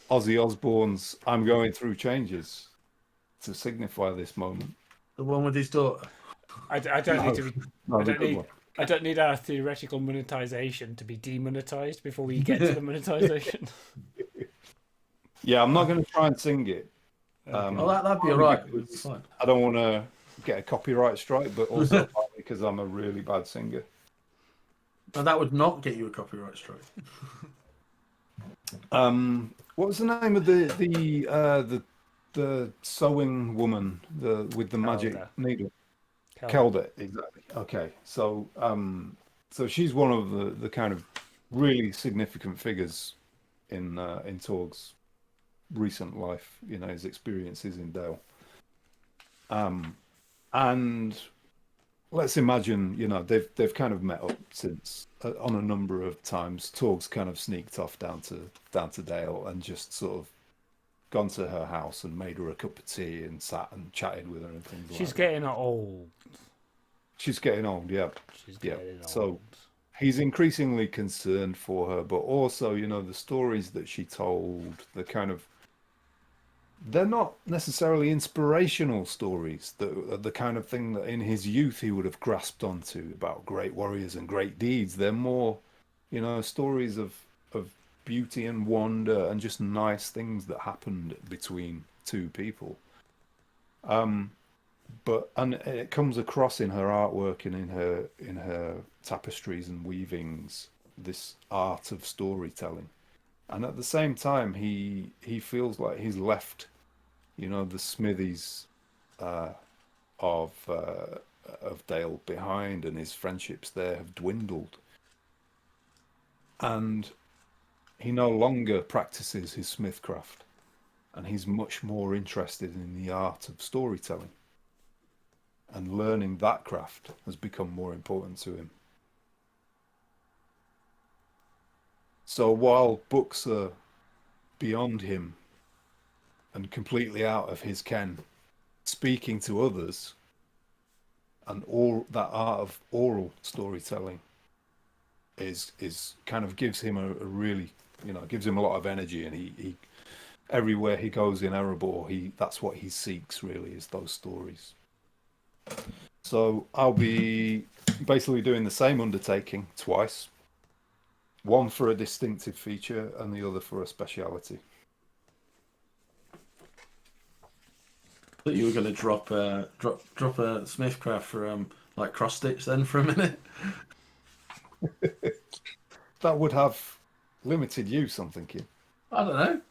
Ozzy Osbourne's "I'm Going Through Changes" to signify this moment. The one with his daughter. I don't need our theoretical monetization to be demonetized before we get to the monetization. Yeah, I'm not going to try and sing it. That'd be alright. I don't want to get a copyright strike, but also because I'm a really bad singer. And that would not get you a copyright strike. What was the name of the the sewing woman, with the magic Kelda. needle. Kelda. Kelda, exactly. Okay, so so she's one of the kind of really significant figures in Torg's recent life. You know, his experiences in Dale. And let's imagine, you know, they've kind of met up since on a number of times. Torg's kind of sneaked off down to Dale and just sort of gone to her house and made her a cup of tea and sat and chatted with her and things She's like getting old. that. She's getting old, yeah. She's Yeah. getting old. So he's increasingly concerned for her, but also, you know, the stories that she told, they're not necessarily inspirational stories. The kind of thing that in his youth he would have grasped onto about great warriors and great deeds. They're more, you know, stories of beauty and wonder and just nice things that happened between two people. And it comes across in her artwork and in her tapestries and weavings, this art of storytelling. And at the same time, he feels like he's left, you know, the smithies uh, of Dale behind, and his friendships there have dwindled, and he no longer practices his smithcraft, and he's much more interested in the art of storytelling, and learning that craft has become more important to him. So while books are beyond him and completely out of his ken, speaking to others and all that art of oral storytelling is kind of gives him a really, you know, gives him a lot of energy, and he everywhere he goes in Erebor, that's what he seeks really, is those stories. So I'll be basically doing the same undertaking twice, one for a distinctive feature and the other for a speciality. Thought you were going to drop a Smithcraft for like cross stitch then for a minute. That would have limited use, I'm thinking. I don't know.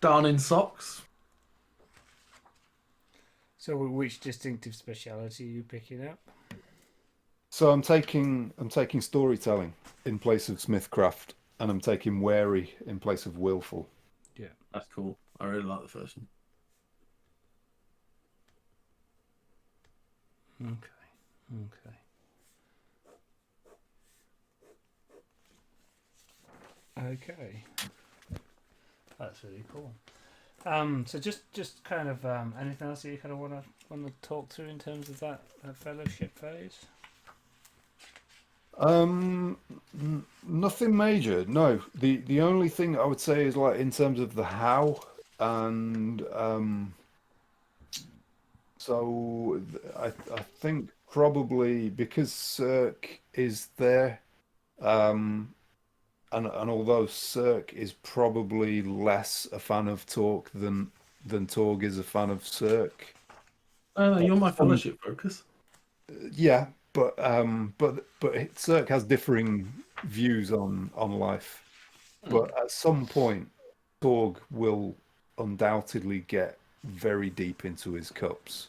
Darning socks. So, which distinctive speciality are you picking up? So I'm taking storytelling in place of smithcraft, and I'm taking wary in place of willful. Yeah, That's cool. I really like the first one. Okay. Okay. That's really cool. So just kind of anything else that you kind of want to talk through in terms of that fellowship phase? Nothing major. No. The only thing I would say is, like, in terms of the how, and so I think probably because Cirque is there, and although Cirque is probably less a fan of Torg than Torg is a fan of Cirque. You're my fellowship focus. Yeah, but Cirque has differing views on life. But at some point, Torg will undoubtedly get very deep into his cups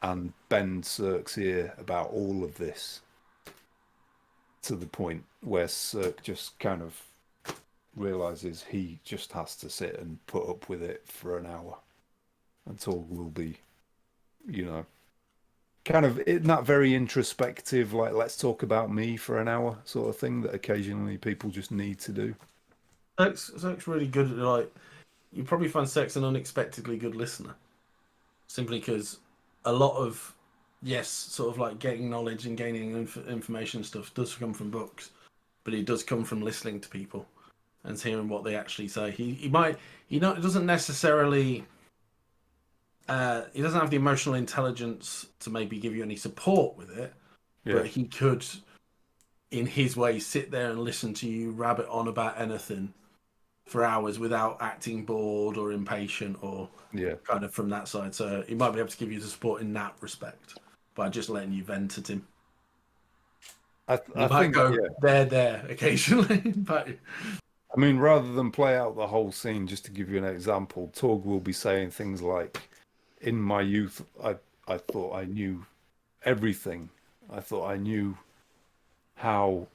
and bend Cirque's ear about all of this, to the point where Cirque just kind of realizes he just has to sit and put up with it for an hour, and Torg will be, you know, kind of in that very introspective, like, let's talk about me for an hour sort of thing that occasionally people just need to do. Cirque's really good at, like, you probably find Cirque's an unexpectedly good listener, simply because a lot of, yes, sort of like getting knowledge and gaining information and stuff does come from books, but it does come from listening to people and hearing what they actually say. He doesn't necessarily he doesn't have the emotional intelligence to maybe give you any support with it, but he could, in his way, sit there and listen to you rabbit on about anything for hours without acting bored or impatient or kind of from that side. So he might be able to give you the support in that respect by just letting you vent at him. I might think go there occasionally, but I mean, rather than play out the whole scene, just to give you an example, Torg will be saying things like, "In my youth, I thought I knew everything. I thought I knew how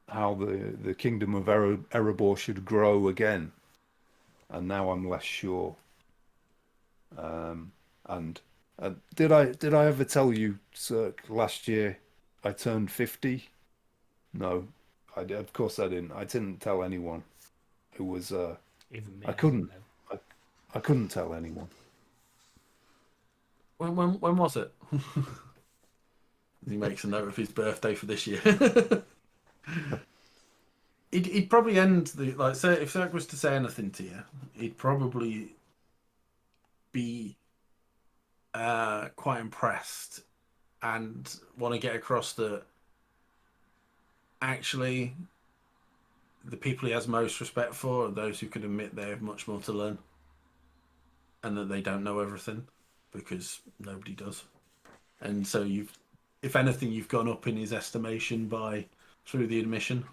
the kingdom of Erebor should grow again, and now I'm less sure." And did I ever tell you, Cirque, last year I turned 50? No, of course I didn't. I didn't tell anyone. It was Even me. I I didn't couldn't. know. I couldn't tell anyone. When was it? He makes a note of his birthday for this year. He'd probably end the like. Say if Zach was to say anything to you, he'd probably be quite impressed and want to get across that actually the people he has most respect for are those who can admit they have much more to learn and that they don't know everything, because nobody does. And so if anything, you've gone up in his estimation through the admission.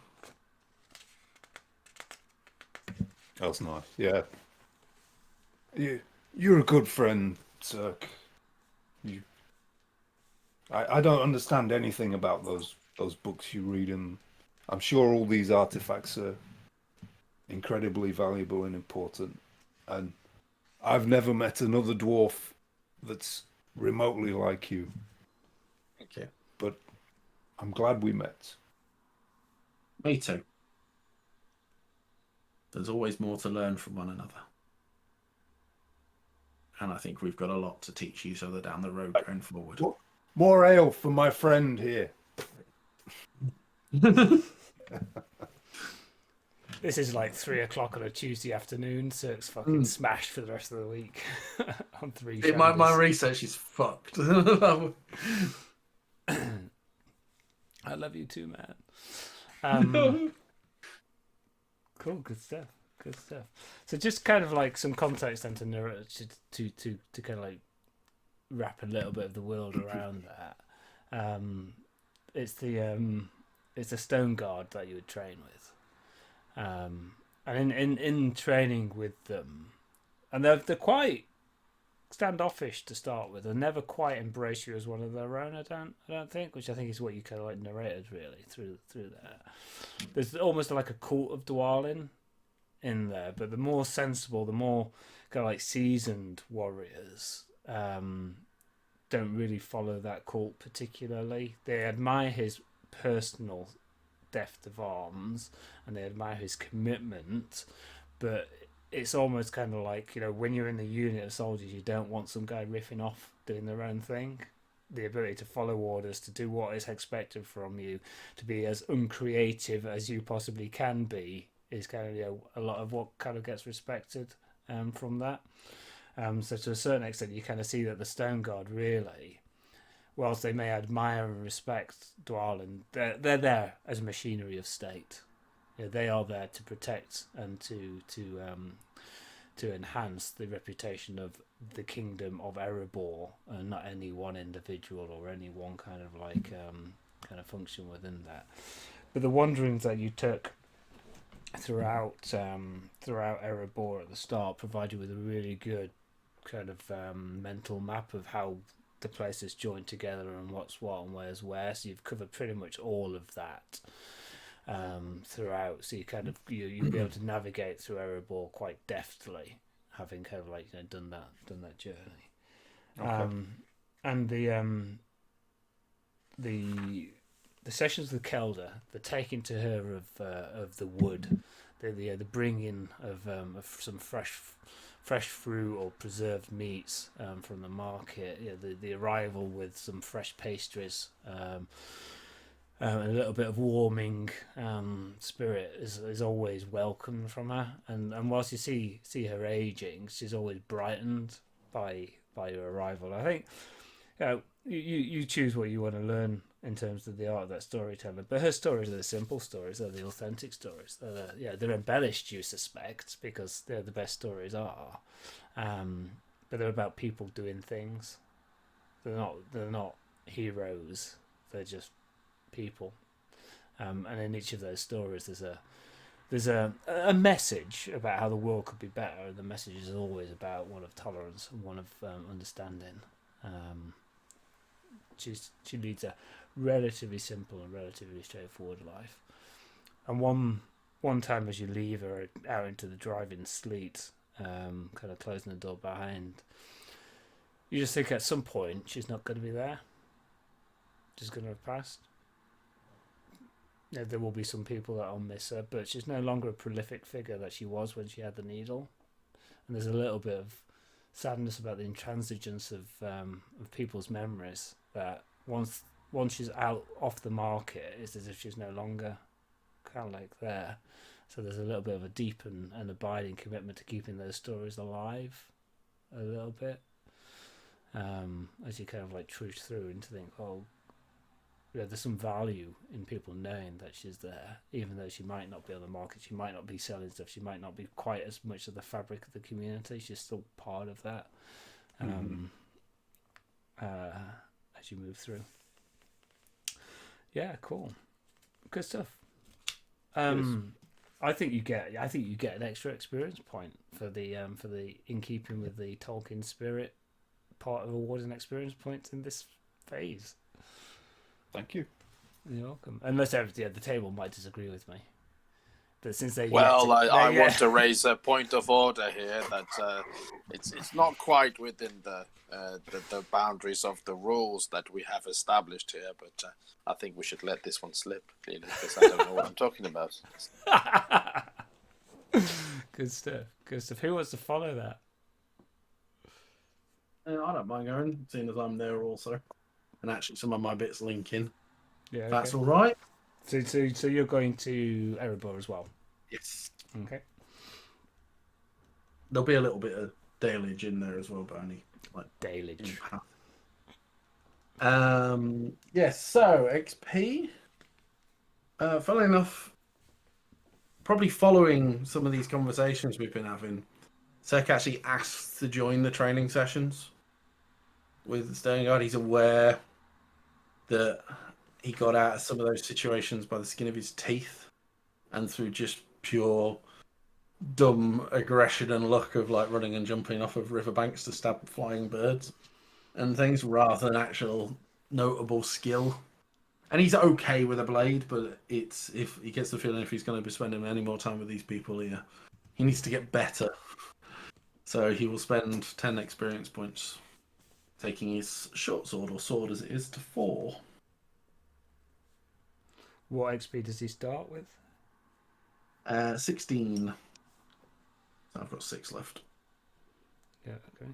That's nice. Yeah. You're a good friend, Cirque. I don't understand anything about those books you read, and I'm sure all these artifacts are incredibly valuable and important. And I've never met another dwarf that's remotely like you, Okay. but I'm glad we met. Me too. There's always more to learn from one another. And I think we've got a lot to teach each other down the road going forward. More ale for my friend here. This is like 3 o'clock on a Tuesday afternoon, so it's fucking smashed for the rest of the week on 3 shandies. My research is fucked. I love you too, man. Cool, good stuff. Good stuff. So just kind of like some context then to kind of like wrap a little bit of the world around that. It's the stone guard that you would train with, and in training with them, and they're quite standoffish to start with. They never quite embrace you as one of their own. I don't think, which I think is what you kind of like narrated really through that. There's almost like a cult of Dwalin in there, but the more sensible, the more kind of like seasoned warriors don't really follow that cult particularly. They admire his personal depth of arms and they admire his commitment, but it's almost kind of like, you know, when you're in the unit of soldiers, you don't want some guy riffing off doing their own thing. The ability to follow orders, to do what is expected from you, to be as uncreative as you possibly can be, is kind of, you know, a lot of what kind of gets respected from that. So to a certain extent, you kind of see that the Stone Guard really, whilst they may admire and respect Dwalin, they're there as machinery of state. You know, they are there to protect and to enhance the reputation of the kingdom of Erebor, and not any one individual or any one kind of like kind of function within that. But the wanderings that you took throughout Erebor at the start provide you with a really good kind of mental map of how the places join together and what's what and where's where. So you've covered pretty much all of that throughout. So you kind of you'll be able to navigate through Erebor quite deftly, having kind of like, you know, done that journey. Okay. And the sessions with Kelda, the taking to her of the wood, the bringing of some fresh fruit or preserved meats from the market, the arrival with some fresh pastries, a little bit of warming spirit is always welcome from her. And whilst you see her aging, she's always brightened by your arrival. I think, you know, you choose what you want to learn in terms of the art of that storytelling, but her stories are the simple stories, they're the authentic stories. They're embellished, you suspect, because they're the best stories are, but they're about people doing things. They're not heroes, they're just people, and in each of those stories there's a message about how the world could be better, and the message is always about one of tolerance and one of understanding. She leads a relatively simple and relatively straightforward life. And one time as you leave her out into the driving sleet, kind of closing the door behind, you just think at some point she's not going to be there. She's going to have passed. Yeah, there will be some people that will miss her, but she's no longer a prolific figure that she was when she had the needle. And there's a little bit of sadness about the intransigence of people's memories, that once she's out off the market, it's as if she's no longer kind of like there. So there's a little bit of a deep and abiding commitment to keeping those stories alive a little bit, as you kind of like trudge through and to think, oh, yeah, there's some value in people knowing that she's there, even though she might not be on the market, she might not be selling stuff, she might not be quite as much of the fabric of the community. She's still part of that. As you move through. Yeah, cool, good stuff. I think you get an extra experience point for the in keeping with the Tolkien spirit part of awarding experience points in this phase. Thank you. You're welcome. Unless the table might disagree with me. But since they I want to raise a point of order here that it's not quite within the boundaries of the rules that we have established here, but I think we should let this one slip, clearly, because I don't know what I'm talking about. Good stuff. Good stuff. Who wants to follow that? I don't mind going, seeing as I'm there also. And actually some of my bits link in. Yeah, okay. That's all right. So you're going to Erebor as well? Yes. Okay. There'll be a little bit of Dalage in there as well, but only like Dalage. Yes, so XP. Funnily enough, probably following some of these conversations we've been having, Sek actually asked to join the training sessions with Sterngard. He's aware that he got out of some of those situations by the skin of his teeth and through just pure dumb aggression and luck of like running and jumping off of riverbanks to stab flying birds and things, rather than actual notable skill. And he's okay with a blade, but it's, if he gets the feeling if he's going to be spending any more time with these people here, he needs to get better. So he will spend 10 experience points taking his short sword, or sword as it is, to 4. What XP does he start with? 16. So I've got 6 left. Yeah, okay.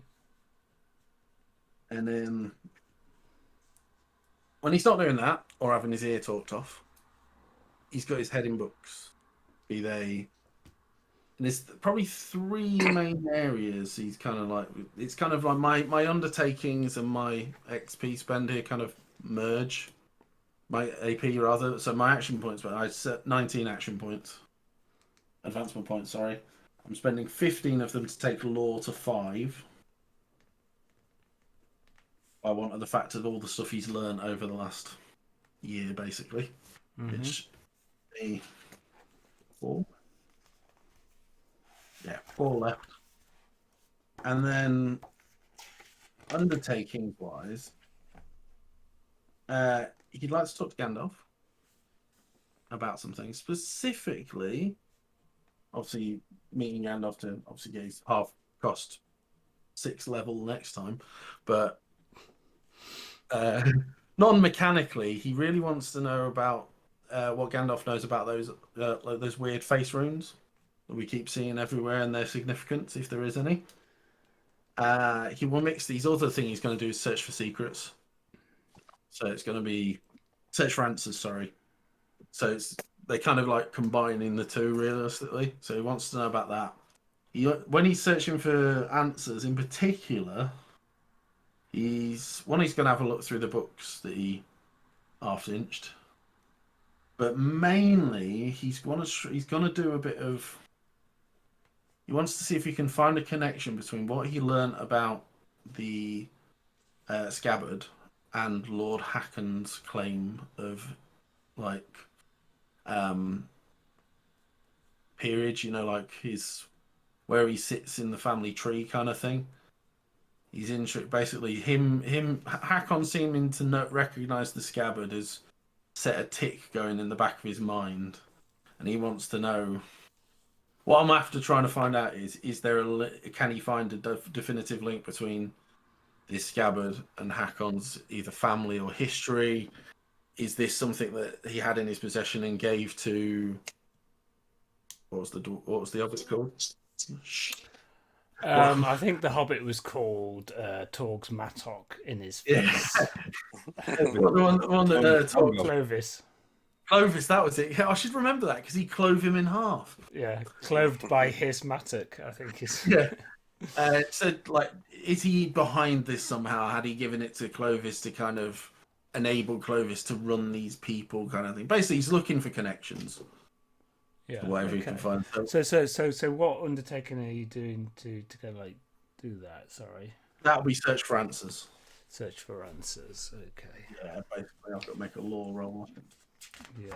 And then when he's not doing that or having his ear talked off, he's got his head in books. Be they, and there's probably 3 main areas. He's kind of like, it's kind of like my undertakings and my XP spend here kind of merge. My AP rather. So my action points, but I set 19 action points. Advancement points, sorry. I'm spending 15 of them to take law to 5. I wanted the fact of all the stuff he's learned over the last year, basically. Mm-hmm. Which a 4. Yeah, 4 left. And then undertaking wise, he'd like to talk to Gandalf about some things. Specifically, obviously meeting Gandalf to obviously get his half cost 6 level next time, but non-mechanically, he really wants to know about what Gandalf knows about those like those weird face runes that we keep seeing everywhere and their significance, if there is any. He will mix these other things. He's going to do is search for secrets. So it's going to be search for answers. Sorry. So they kind of like combining the two realistically. So he wants to know about that. When he's searching for answers, in particular, he's going to have a look through the books that he half-inched. But mainly, he's going to do a bit of. He wants to see if he can find a connection between what he learned about the scabbard and Lord Hacken's claim of, like, peerage, you know, like where he sits in the family tree kind of thing. He's basically Hakon seeming to recognize the scabbard has set a tick going in the back of his mind, and he wants to know. What I'm after trying to find out is there can he find a definitive link between this scabbard and Hakon's either family or history? Is this something that he had in his possession and gave to what was the other called? I think the Hobbit was called Torg's mattock in his face. the one that Clovis. Clovis, that was it. Yeah, I should remember that because he clove him in half. Yeah, clothed by his mattock, I think is. Yeah. So, like, is he behind this somehow? Had he given it to Clovis to kind of enable Clovis to run these people, kind of thing? Basically, he's looking for connections. Yeah. Whatever he can find. So, what undertaking are you doing to kind of like do that? Sorry. That'll be search for answers. Search for answers. Okay. Yeah, basically, I've got to make a law roll. Yeah.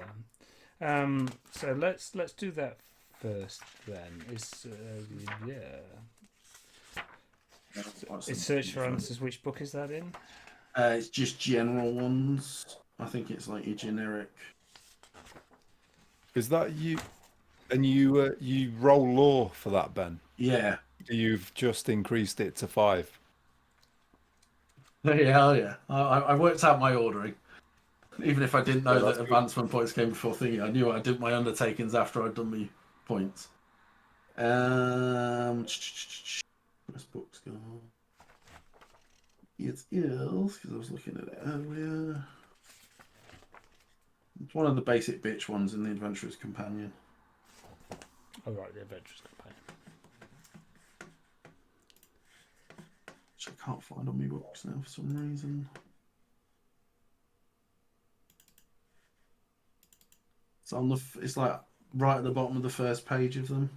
So let's do that first. Then It's search for answers. Which book is that in? It's just general ones. I think it's like your generic. Is that you? And you roll law for that, Ben? Yeah. You've just increased it to 5. Yeah, hell yeah. I worked out my ordering. Even if I didn't know that advancement points came before thingy, I knew I did my undertakings after I'd done my points. Where's books go? It is, because I was looking at it earlier. It's one of the basic bitch ones in the Adventurer's Companion. Oh, right, the Adventurer's Companion. Which I can't find on my books now for some reason. It's on it's like right at the bottom of the first page of them.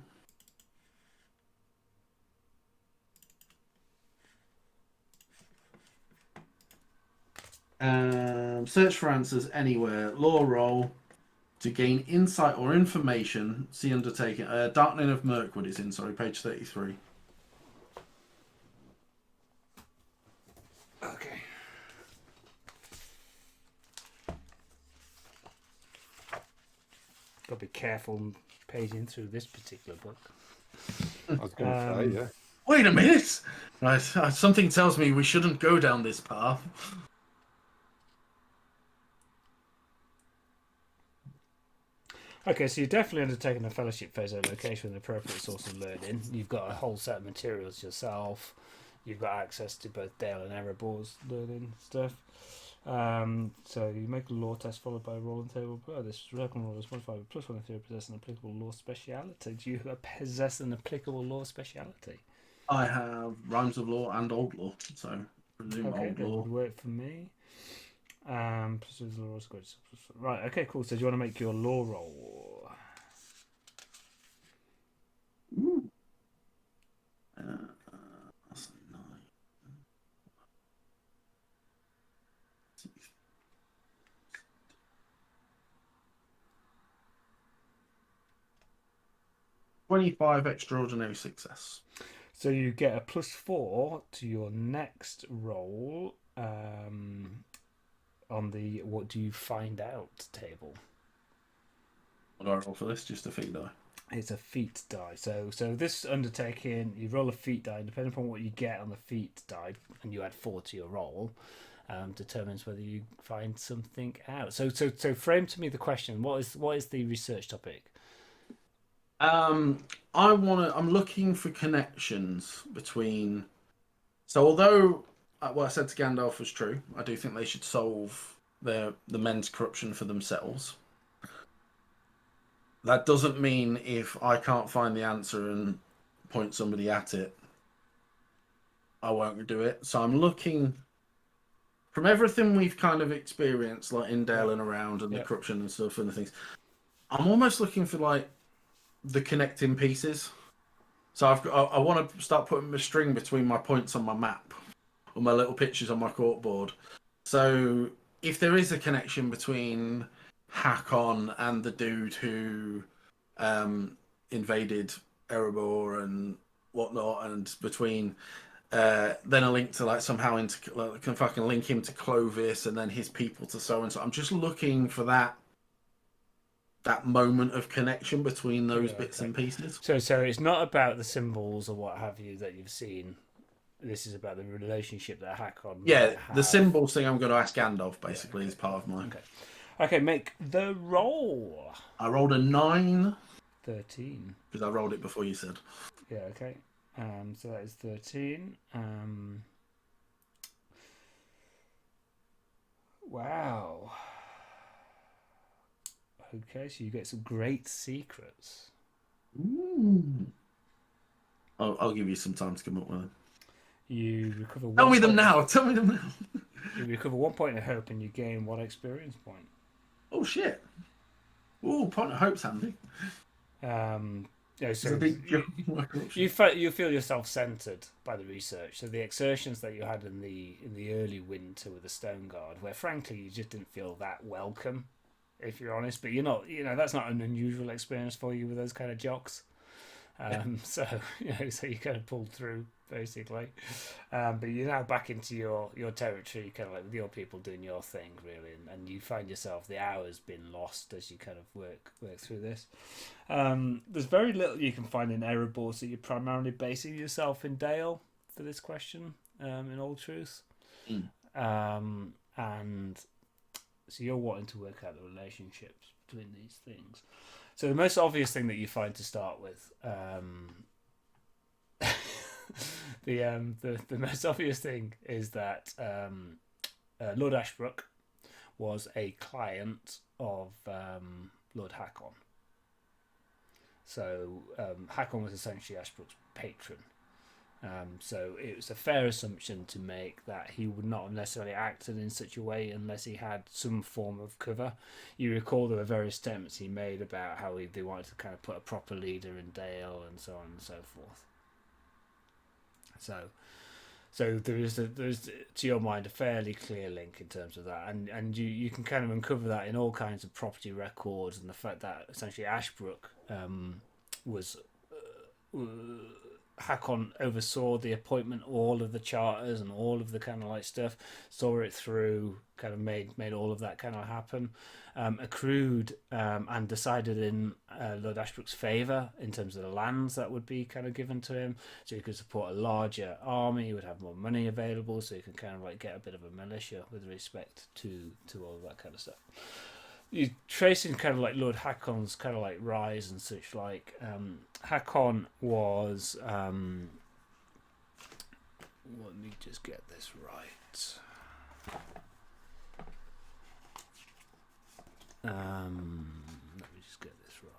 Search for answers anywhere. Law roll to gain insight or information. See Undertaking. Darkening of Mirkwood is in. Sorry, page 33. Okay. Got to be careful paging through this particular book. I was going to say, yeah. Wait a minute! Right, something tells me we shouldn't go down this path. Okay, so you're definitely undertaking a fellowship phase at a location with an appropriate source of learning. You've got a whole set of materials yourself. You've got access to both Dale and Erebor's learning stuff. So you make a law test followed by a rolling table. Oh, this second roll is modified with +1 if you possess an applicable law speciality. Do you possess an applicable law speciality? I have Rhymes of Law and Old Law, so presume okay, Old that Law. would work for me. Right, okay, cool. So do you want to make your law roll? Ooh. That's 9. 25 extraordinary success. So you get a +4 to your next roll on the what do you find out table. What do I roll for this? Just a feat die. It's a feat die. So this undertaking, you roll a feat die, depending upon what you get on the feat die, and you add 4 to your roll, determines whether you find something out. So frame to me the question. What is the research topic? I'm looking for connections between. So although what I said to Gandalf was true, I do think they should solve the men's corruption for themselves. That doesn't mean if I can't find the answer and point somebody at it, I won't do it. So I'm looking from everything we've kind of experienced, like in Dale and around, and the corruption and stuff and the things. I'm almost looking for like the connecting pieces. So I want to start putting my string between my points on my map or my little pictures on my corkboard. So if there is a connection between Hakon and the dude who invaded Erebor and whatnot, and between then a link to like somehow into like, can fucking link him to Clovis and then his people to so and so. I'm just looking for that moment of connection between those bits and pieces. So it's not about the symbols or what have you that you've seen. This is about the relationship that Hakon. Yeah, the symbols thing I'm going to ask Gandalf basically is part of mine. Okay, make the roll. I rolled a 9. 13. Because I rolled it before you said. Yeah, okay. So that is 13. Wow. Okay, so you get some great secrets. Ooh. I'll give you some time to come up with them. You recover Tell me them now. Tell me them now. You recover 1 point of hope and you gain 1 experience point. Oh shit! Oh, point of hope's handy. So you feel yourself centered by the research. So the exertions that you had in the early winter with the Stone Guard, where frankly you just didn't feel that welcome, if you're honest. But you're not, that's not an unusual experience for you with those kind of jocks. So so you kind of pulled through basically, but you're now back into your territory, kind of like with your people doing your thing really, and you find yourself the hours been lost as you kind of work through this. There's very little you can find in Erebor, so you're primarily basing yourself in Dale for this question, in all truth. And so you're wanting to work out the relationships between these things. So the most obvious thing that you find to start with, the most obvious thing is that Lord Ashbrook was a client of Lord Hakon. So Hakon was essentially Ashbrook's patron. So it was a fair assumption to make that he would not have necessarily acted in such a way unless he had some form of cover. You recall there were various statements he made about how they wanted to kind of put a proper leader in Dale and so on and so forth. So there's to your mind a fairly clear link in terms of that, and you can kind of uncover that in all kinds of property records, and the fact that essentially Ashbrook was. Hakon oversaw the appointment, all of the charters and all of the kind of like stuff, saw it through, kind of made all of that kind of happen, accrued and decided in Lord Ashbrook's favour in terms of the lands that would be kind of given to him, so he could support a larger army, he would have more money available, so he could kind of like get a bit of a militia with respect to all of that kind of stuff. You tracing kind of like Lord Hakon's kind of like rise and such like. Hakon was let me just get this right. Let me just get this right.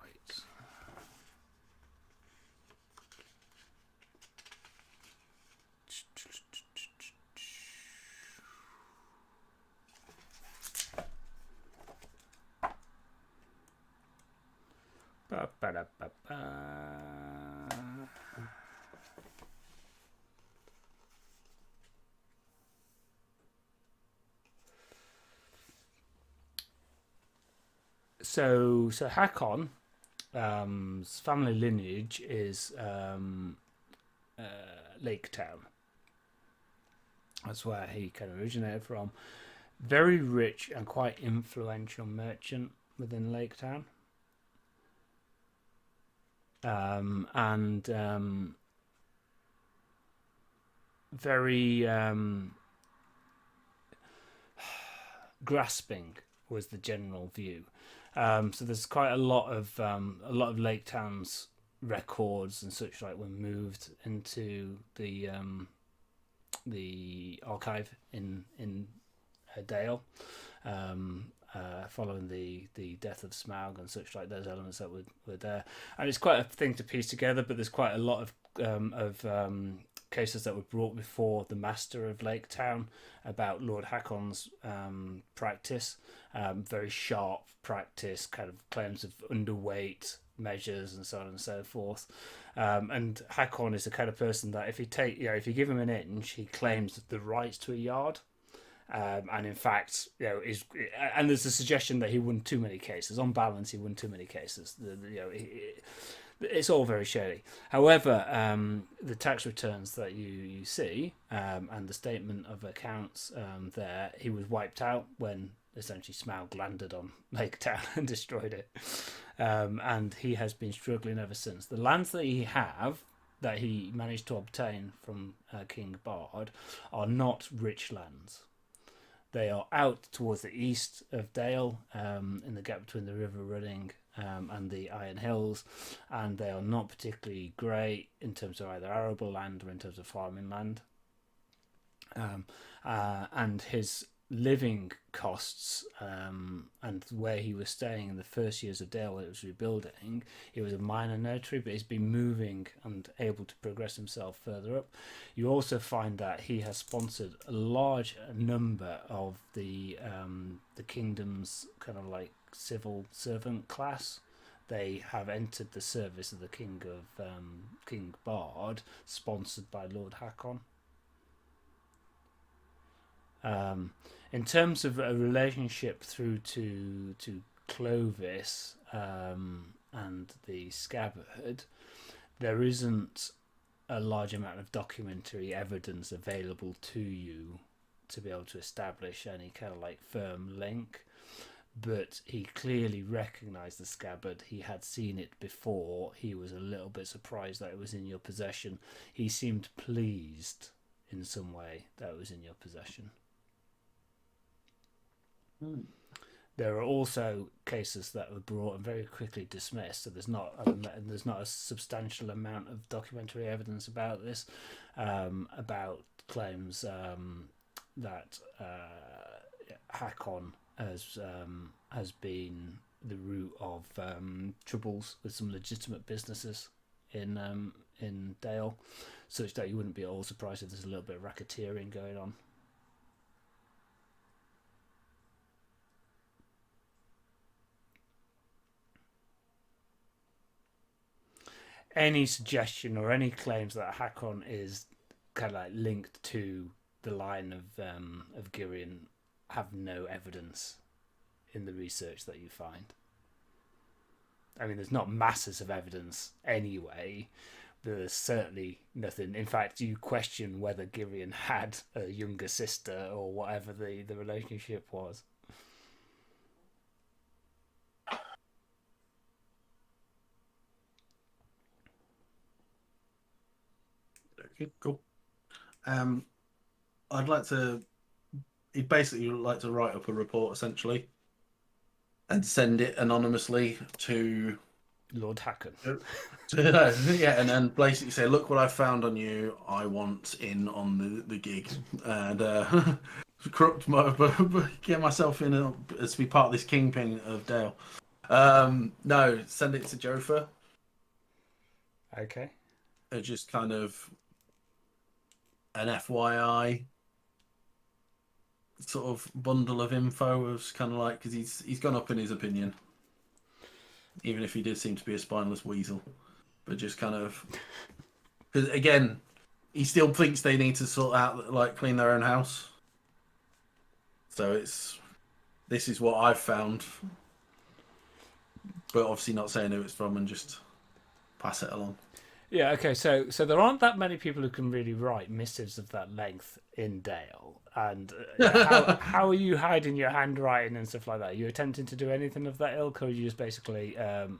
So Hakon's family lineage is Lake Town. That's where he kind of originated from. Very rich and quite influential merchant within Lake Town. And very grasping was the general view. So there's quite a lot of Lake Town's records and such like were moved into the archive in Dale, following the death of Smaug and such like, those elements that were there, and it's quite a thing to piece together. But there's quite a lot of cases that were brought before the Master of Lake Town about Lord Hakon's practice, very sharp practice, kind of claims of underweight measures and so on and so forth. And Hakon is the kind of person that if you give him an inch, he claims the rights to a yard. And in fact, and there's a suggestion that he won too many cases. On balance, he won too many cases. it's all very shady. However, the tax returns that you see and the statement of accounts there, he was wiped out when essentially Smaug landed on Lake Town and destroyed it. And he has been struggling ever since. The lands that he managed to obtain from King Bard are not rich lands. They are out towards the east of Dale, in the gap between the River Running and the Iron Hills, and they are not particularly great in terms of either arable land or in terms of farming land. And his living costs and where he was staying in the first years of Dale when it was rebuilding, it was a minor notary, but he's been moving and able to progress himself further up. You also find that he has sponsored a large number of the kingdom's kind of like civil servant class. They have entered the service of the King Bard, sponsored by Lord Hakon. In terms of a relationship through to Clovis and the scabbard, there isn't a large amount of documentary evidence available to you to be able to establish any kind of like firm link. But he clearly recognised the scabbard. He had seen it before. He was a little bit surprised that it was in your possession. He seemed pleased in some way that it was in your possession. There are also cases that were brought and very quickly dismissed, so there's not a substantial amount of documentary evidence about this, about claims that Hakon has been the root of troubles with some legitimate businesses in Dale, such that you wouldn't be at all surprised if there's a little bit of racketeering going on. Any suggestion or any claims that Hakon is kind of like linked to the line of Girion have no evidence in the research that you find. I mean, there's not masses of evidence anyway, but there's certainly nothing. In fact, you question whether Girion had a younger sister or whatever the relationship was. Okay, cool. I'd like to. He'd basically like to write up a report essentially, and send it anonymously to Lord Hakon. Yeah, and then basically say, "Look what I found on you. I want in on the gig, and get myself in to be part of this kingpin of Dale." No, send it to Jofa. Okay. Just kind of an FYI sort of bundle of info. Was kind of like, because he's gone up in his opinion, even if he did seem to be a spineless weasel, but just kind of, because again, he still thinks they need to sort out, like, clean their own house. So this is what I've found, but obviously not saying who it's from, and just pass it along. Yeah, okay, so there aren't that many people who can really write missives of that length in Dale. And how are you hiding your handwriting and stuff like that? Are you attempting to do anything of that ilk, or are you just basically,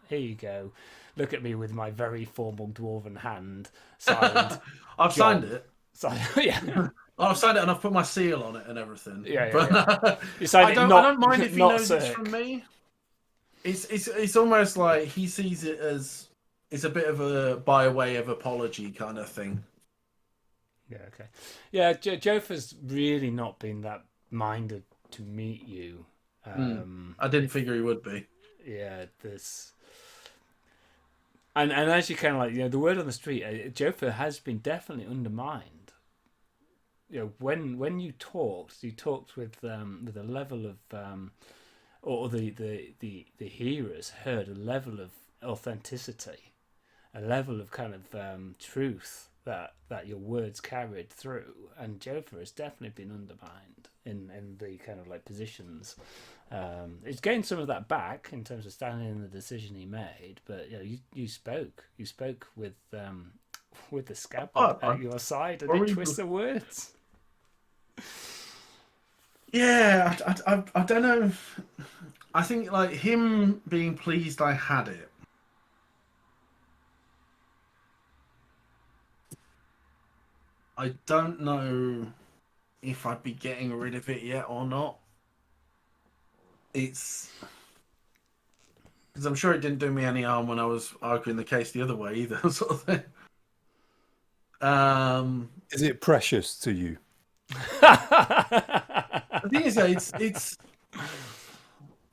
here you go, look at me with my very formal dwarven hand, signed. I've signed it. Yeah. I've signed it and I've put my seal on it and everything. Yeah. But You signed I don't mind if he knows Cirque. it's from me. It's almost like he sees it as it's a bit of a by way of apology kind of thing. Yeah, okay. Yeah, Jofa's really not been that minded to meet you. I didn't figure he would be. Yeah, this... And as you kind of like, the word on the street, Jofa has been definitely undermined. When you talked with a level of... or the hearers heard a level of authenticity, a level of kind of truth that your words carried through, and Jofa has definitely been undermined in the kind of like positions. He's gained some of that back in terms of standing in the decision he made, but you spoke with the scabbard at your side, and it twists the words. Yeah, I don't know. I think like him being pleased I had it. I don't know if I'd be getting rid of it yet or not. It's because I'm sure it didn't do me any harm when I was arguing the case the other way either, sort of thing. Is it precious to you? The thing is, it's.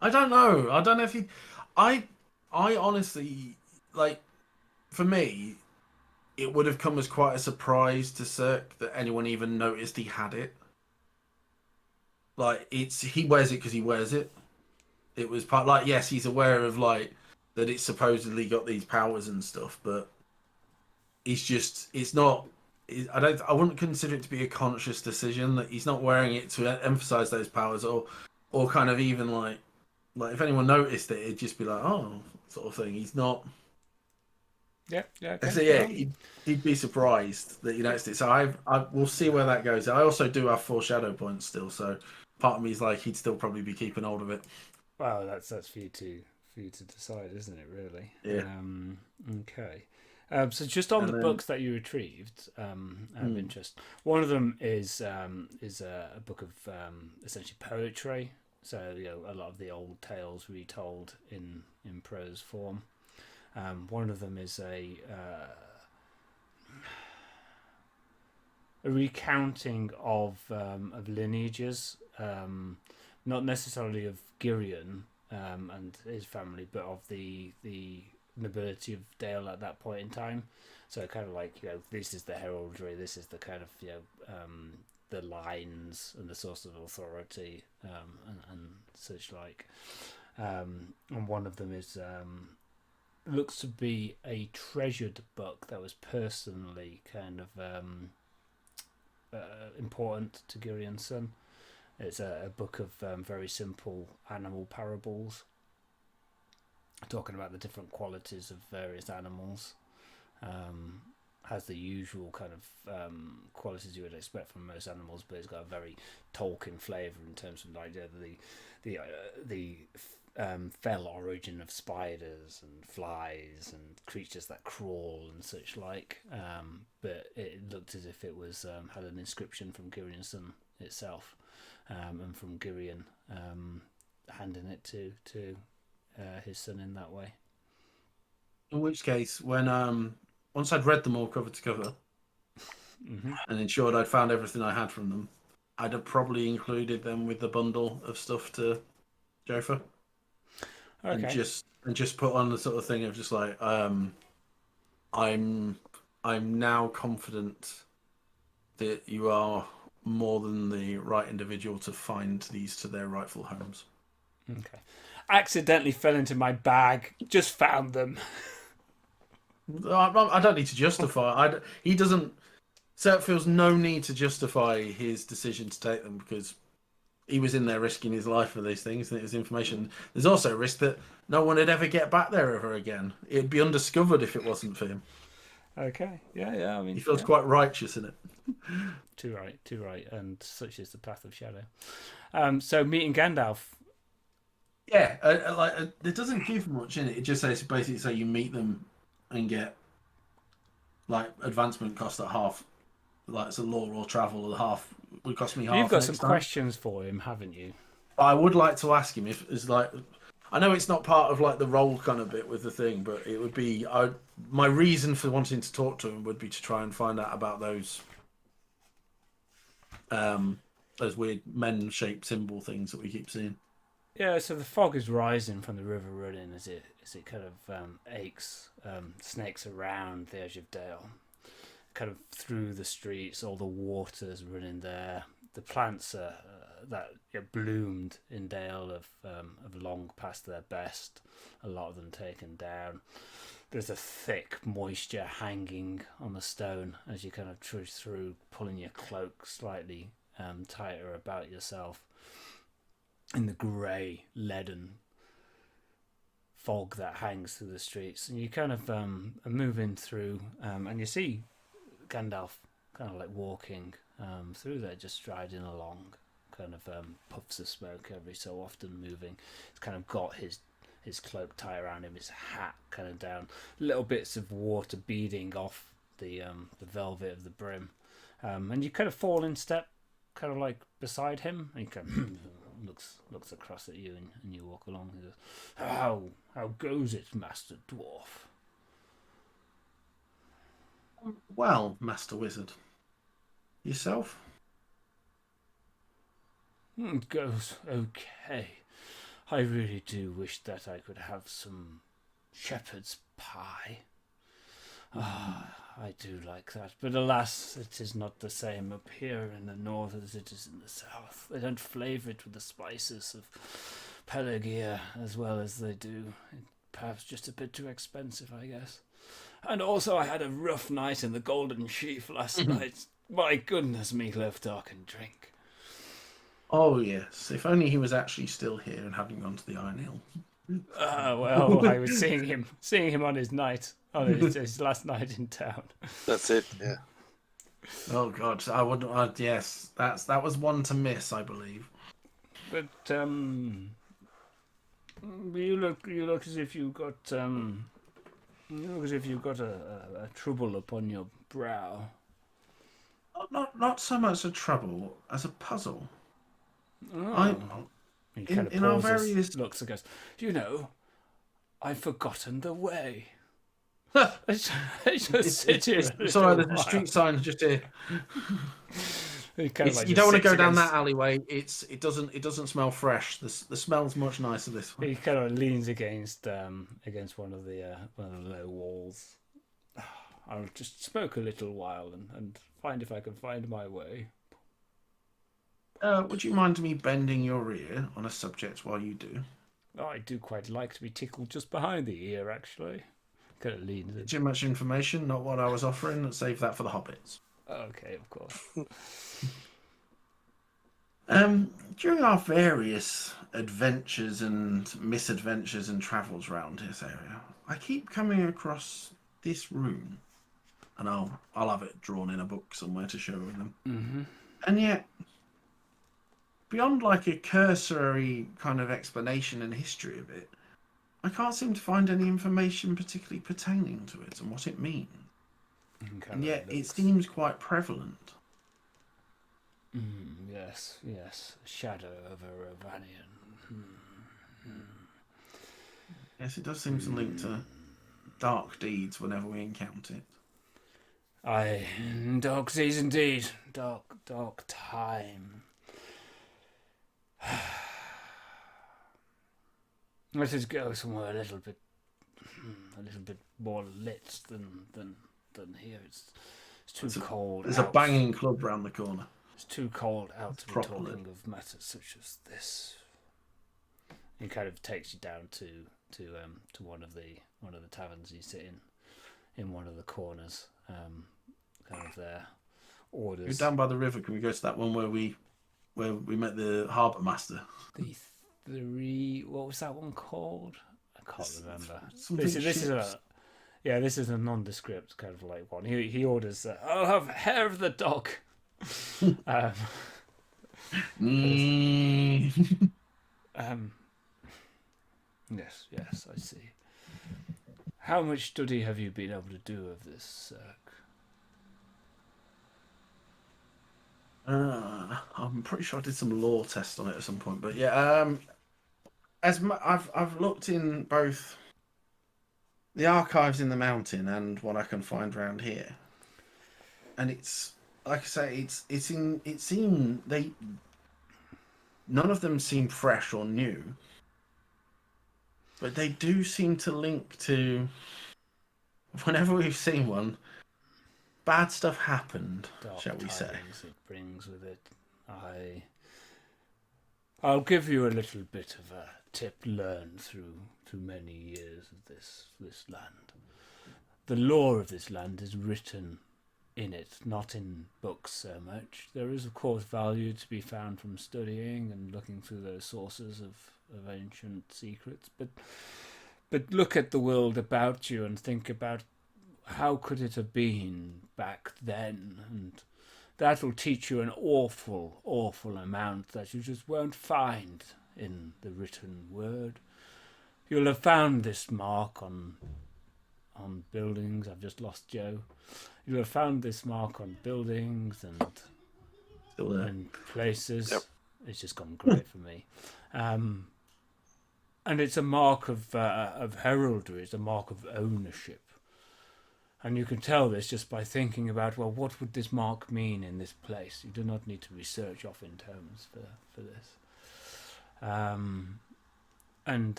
I don't know. I don't know if he. I honestly like. For me, it would have come as quite a surprise to Cirque that anyone even noticed he had it. Like he wears it because he wears it. It was part like yes, he's aware of like that it's supposedly got these powers and stuff, but it's not. I wouldn't consider it to be a conscious decision that he's not wearing it to emphasize those powers or kind of even like if anyone noticed it, it'd just be like oh sort of thing. He's not. Yeah. Okay. So yeah, he'd be surprised that you noticed it. So I we'll see where that goes. I also do have foreshadow points still, so part of me is like he'd still probably be keeping hold of it. Well, that's for you to decide, isn't it? Really. Yeah. Okay. So just on the books that you retrieved, out of interest, one of them is a book of essentially poetry. So a lot of the old tales retold in prose form. One of them is a recounting of lineages, not necessarily of Girion and his family, but of the nobility of Dale at that point in time. So kind of like this is the heraldry, this is the kind of the lines and the source of authority and such like. And one of them is looks to be a treasured book that was personally kind of important to Girion's son. It's a book of very simple animal parables, talking about the different qualities of various animals. Has the usual kind of qualities you would expect from most animals, but it's got a very Tolkien flavour in terms of like the fell origin of spiders and flies and creatures that crawl and such like. But it looked as if it was had an inscription from Girion's son itself, and from Girion handing it to his son in that way. In which case, when once I'd read them all cover to cover and ensured I'd found everything I had from them, I'd have probably included them with the bundle of stuff to Jofa. Okay. And just put on the sort of thing of just like I'm now confident that you are more than the right individual to find these to their rightful homes. Okay. Accidentally fell into my bag. Just found them. I don't need to justify. He doesn't. Seth feels no need to justify his decision to take them because he was in there risking his life for these things and it was information. There's also a risk that no one would ever get back there ever again. It'd be undiscovered if it wasn't for him. Okay. Yeah. I mean, he feels quite righteous in it. Too right. And such is the path of shadow. So meeting Gandalf. Yeah, it doesn't give much in it. It just says basically so you meet them and get like advancement cost at half. Like it's a law or travel at half would cost me half. You've got some questions for him, haven't you? I would like to ask him if it's like. I know it's not part of like the role kind of bit with the thing, but it would be. My reason for wanting to talk to him would be to try and find out about those weird men-shaped symbol things that we keep seeing. Yeah, so the fog is rising from the river running as it kind of snakes around the edge of Dale, kind of through the streets. All the water's running there. The plants that bloomed in Dale have long past their best. A lot of them taken down. there's a thick moisture hanging on the stone as you kind of trudge through, pulling your cloak slightly tighter about yourself in the grey, leaden fog that hangs through the streets. And you kind of are moving through, and you see Gandalf kind of like walking through there, just striding along, kind of puffs of smoke every so often, moving. He's kind of got his cloak tied around him, his hat kind of down, little bits of water beading off the velvet of the brim, and you kind of fall in step, kind of like beside him, and he kind of looks across at you, and you walk along. He goes, "How goes it, Master Dwarf?" Well, Master Wizard. Yourself? It goes okay. I really do wish that I could have some shepherd's pie. I do like that, but alas, it is not the same up here in the north as it is in the south. They don't flavour it with the spices of Pelagia as well as they do. Perhaps just a bit too expensive, I guess. And also, I had a rough night in the Golden Sheaf last night. My goodness me, love, talk and drink. Oh, yes. If only he was actually still here and hadn't gone to the Iron Hill. Well, I was seeing him on his his last night in town. That's it. Yeah. Oh, God. I wouldn't. Yes, that was one to miss, I believe. But you look as if you got a trouble upon your brow. Not so much a trouble as a puzzle. Oh. He kind of in our pauses, various looks and goes, I've forgotten the way. I just sit here. Sorry, there's a street sign just here. You don't want to go down that alleyway. It doesn't smell fresh. The smell's much nicer this way. He kind of leans against one of the low walls. I'll just smoke a little while and find if I can find my way. Would you mind me bending your ear on a subject while you do? Oh, I do quite like to be tickled just behind the ear, actually. Kind of leans. Too much information, not what I was offering. Let's save that for the hobbits. Okay, of course. During our various adventures and misadventures and travels around this area, I keep coming across this room, and I'll have it drawn in a book somewhere to show them. Mm-hmm. And yet, beyond like a cursory kind of explanation and history of it, I can't seem to find any information particularly pertaining to it and what it means. And yet it seems quite prevalent. Yes. Shadow of a Ravanian. Yes, it does seem to link to dark deeds whenever we encounter it. Aye, dark seas indeed. Dark time. Let us go somewhere a little bit more lit than here. It's too cold. There's a banging club round the corner. It's too cold out to be talking lit. of matters such as this. He kind of takes you down to one of the taverns. You sit in one of the corners, kind of there. Orders. You're down by the river. Can we go to that one where we met the harbour master? What was that one called? I can't remember. This is a nondescript kind of like one. He orders, I'll have hair of the dog. Yes, I see. How much study have you been able to do of this, I'm pretty sure I did some law test on it at some point, but yeah, I've looked in both the archives in the mountain and what I can find around here, and it's like I say, none of them seem fresh or new, but they do seem to link to whenever we've seen one. Bad stuff happened, shall we say? It brings with it. I'll give you a little bit of a tip learned through many years of this land. the lore of this land is written in it, not in books so much. There is, of course, value to be found from studying and looking through those sources of ancient secrets, but look at the world about you and think about how could it have been back then, and that will teach you an awful, awful amount that you just won't find in the written word. You'll have found this mark on buildings. I've just lost Joe. You'll have found this mark on buildings and places. Yep. It's just gone great for me. And it's a mark of heraldry. It's a mark of ownership. And you can tell this just by thinking about, well, what would this mark mean in this place? You do not need to research off in terms for this.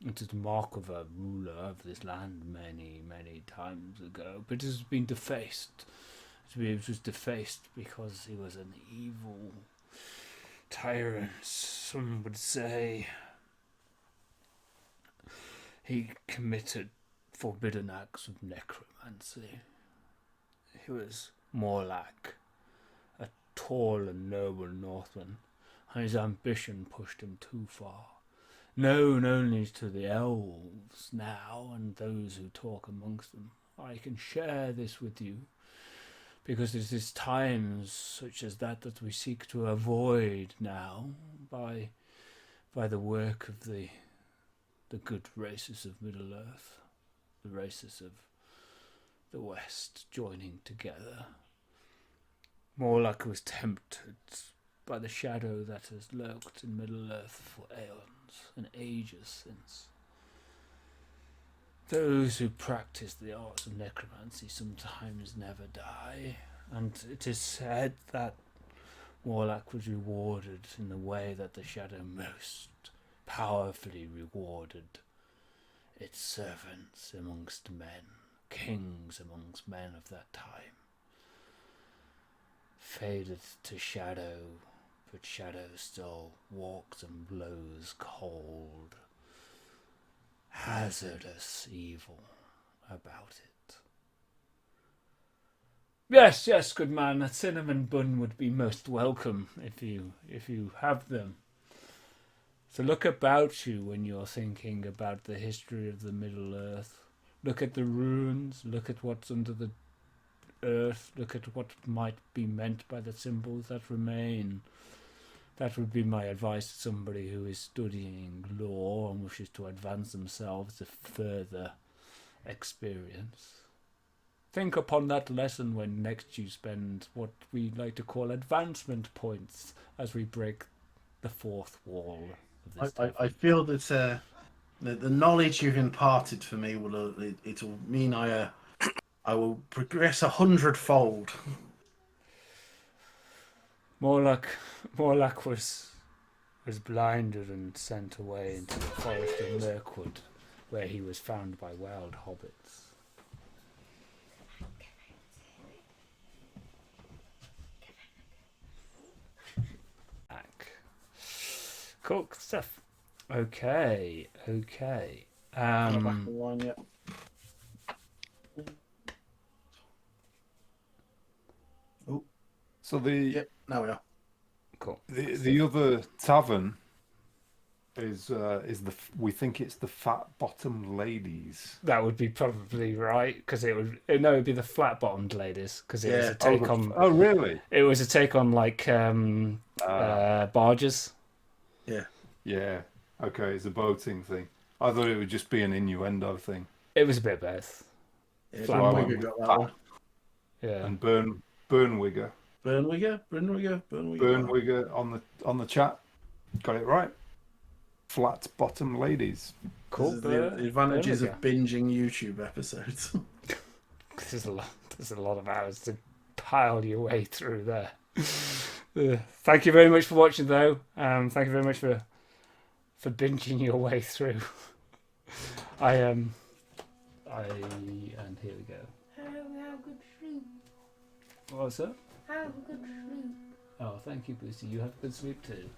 It is the mark of a ruler of this land many, many times ago, but it has been defaced. It was defaced because he was an evil tyrant, some would say. He committed forbidden acts of necromancy. He was more like a tall and noble Northman, and his ambition pushed him too far. Known only to the elves now and those who talk amongst them. I can share this with you, because it is times such as that we seek to avoid now by the work of the good races of Middle-earth, the races of the West joining together. Morlock was tempted by the shadow that has lurked in Middle-earth for aeons and ages since. Those who practice the arts of necromancy sometimes never die, and it is said that Morlock was rewarded in the way that the shadow most powerfully rewarded its servants amongst men, kings amongst men of that time. Faded to shadow, but shadow still walks and blows cold, hazardous evil about it. Yes, good man. A cinnamon bun would be most welcome if you have them. So look about you when you're thinking about the history of the Middle-earth. Look at the ruins, look at what's under the earth, look at what might be meant by the symbols that remain. That would be my advice to somebody who is studying law and wishes to advance themselves to further experience. Think upon that lesson when next you spend what we like to call advancement points as we break the fourth wall of this I feel that the knowledge you've imparted for me it'll mean I will progress 100-fold. Morlock was blinded and sent away into the forest of Mirkwood, where he was found by wild hobbits. Cool stuff. Okay. Not back in line yet. Oh, So yep. Now we are. Cool. the other tavern is we think it's the Fat Bottomed Ladies. That would be probably right, because it would be the flat bottomed ladies, because it was a take on. Oh, really? It was a take on like barges. Yeah. Okay, it's a boating thing. I thought it would just be an innuendo thing. It was a bit both. Yeah, Flat Burnwigger got that one. Yeah. And Burnwigger on the chat. Got it right. Flat Bottomed Ladies. Cool. This is the advantages of binging YouTube episodes. There's a lot of hours to pile your way through there. Thank you very much for watching, though. Thank you very much for binging your way through. And here we go. Have good sleep. What was that? Have good sleep. Oh, thank you, Boosty. You have good sleep too.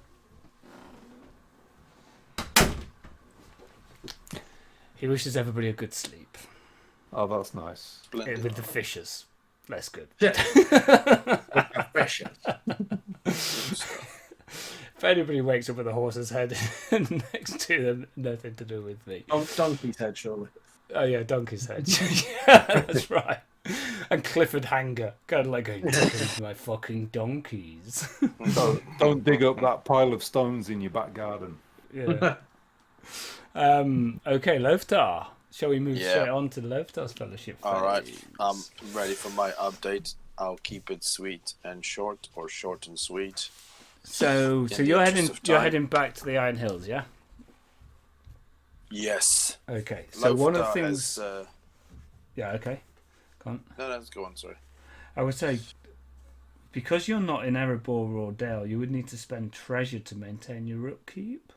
He wishes everybody a good sleep. Oh, that's nice. Splendid. With the fishers. That's good. Yeah. Precious. If anybody wakes up with a horse's head next to them, nothing to do with me. Donkey's head, surely. Oh yeah, donkey's head. Yeah, that's right. And Clifford Hanger, kind of like going, my fucking donkeys. Don't dig up that pile of stones in your back garden. Yeah. Okay, Loftar. Shall we move Yeah. straight on to Loftar's fellowship? All right, phase? I'm ready for my update. I'll keep it sweet and short, or short and sweet. So In the you're interest of you're time. heading back to the Iron Hills, yeah? Yes. Okay. So one of the Loftar things. has, Yeah. Okay. Go on. no, let's go on. Sorry. I would say, because you're not in Erebor or Dale, you would need to spend treasure to maintain your upkeep.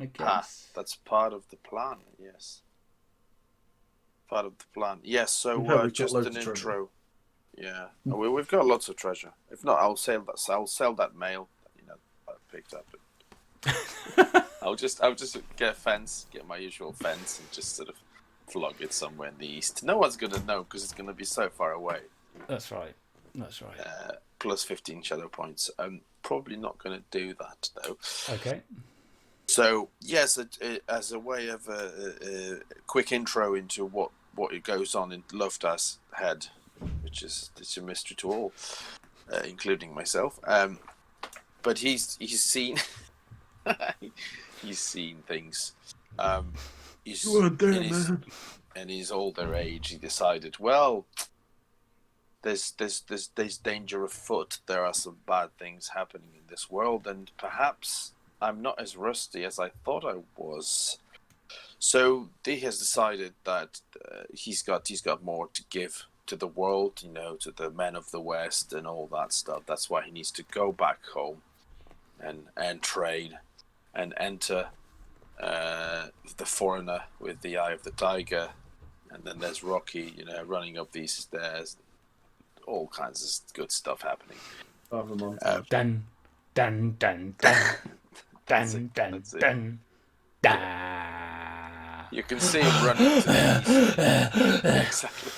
I guess. That's part of the plan. Yes. Part of the plan. Yes. So Yeah, we've got just loads an of treasure. intro. Yeah. We've got lots of treasure. If not, I'll sell that. I'll sell that mail. I picked up. I'll just get a fence, get my usual fence, and just sort of flog it somewhere in the east. No one's gonna know because it's gonna be so far away. That's right. That's right. Plus 15 shadow points. I'm probably not gonna do that though. Okay. So yes, as a way of a quick intro into what goes on in Loftar's head, which is it's a mystery to all, including myself. But he's seen he's seen things. He's You weren't there, in his, man. in his older age, he decided, well, there's danger afoot. There are some bad things happening in this world, and perhaps I'm not as rusty as I thought I was. So he has decided that he's got more to give to the world, to the men of the West and all that stuff. That's why he needs to go back home and trade and enter the foreigner with the eye of the tiger. And then there's Rocky, running up these stairs. All kinds of good stuff happening. Have a montage. Dun, dun, dun, dun. Dun, dun, That's it. dun. Da. You can see him running to the east. Exactly.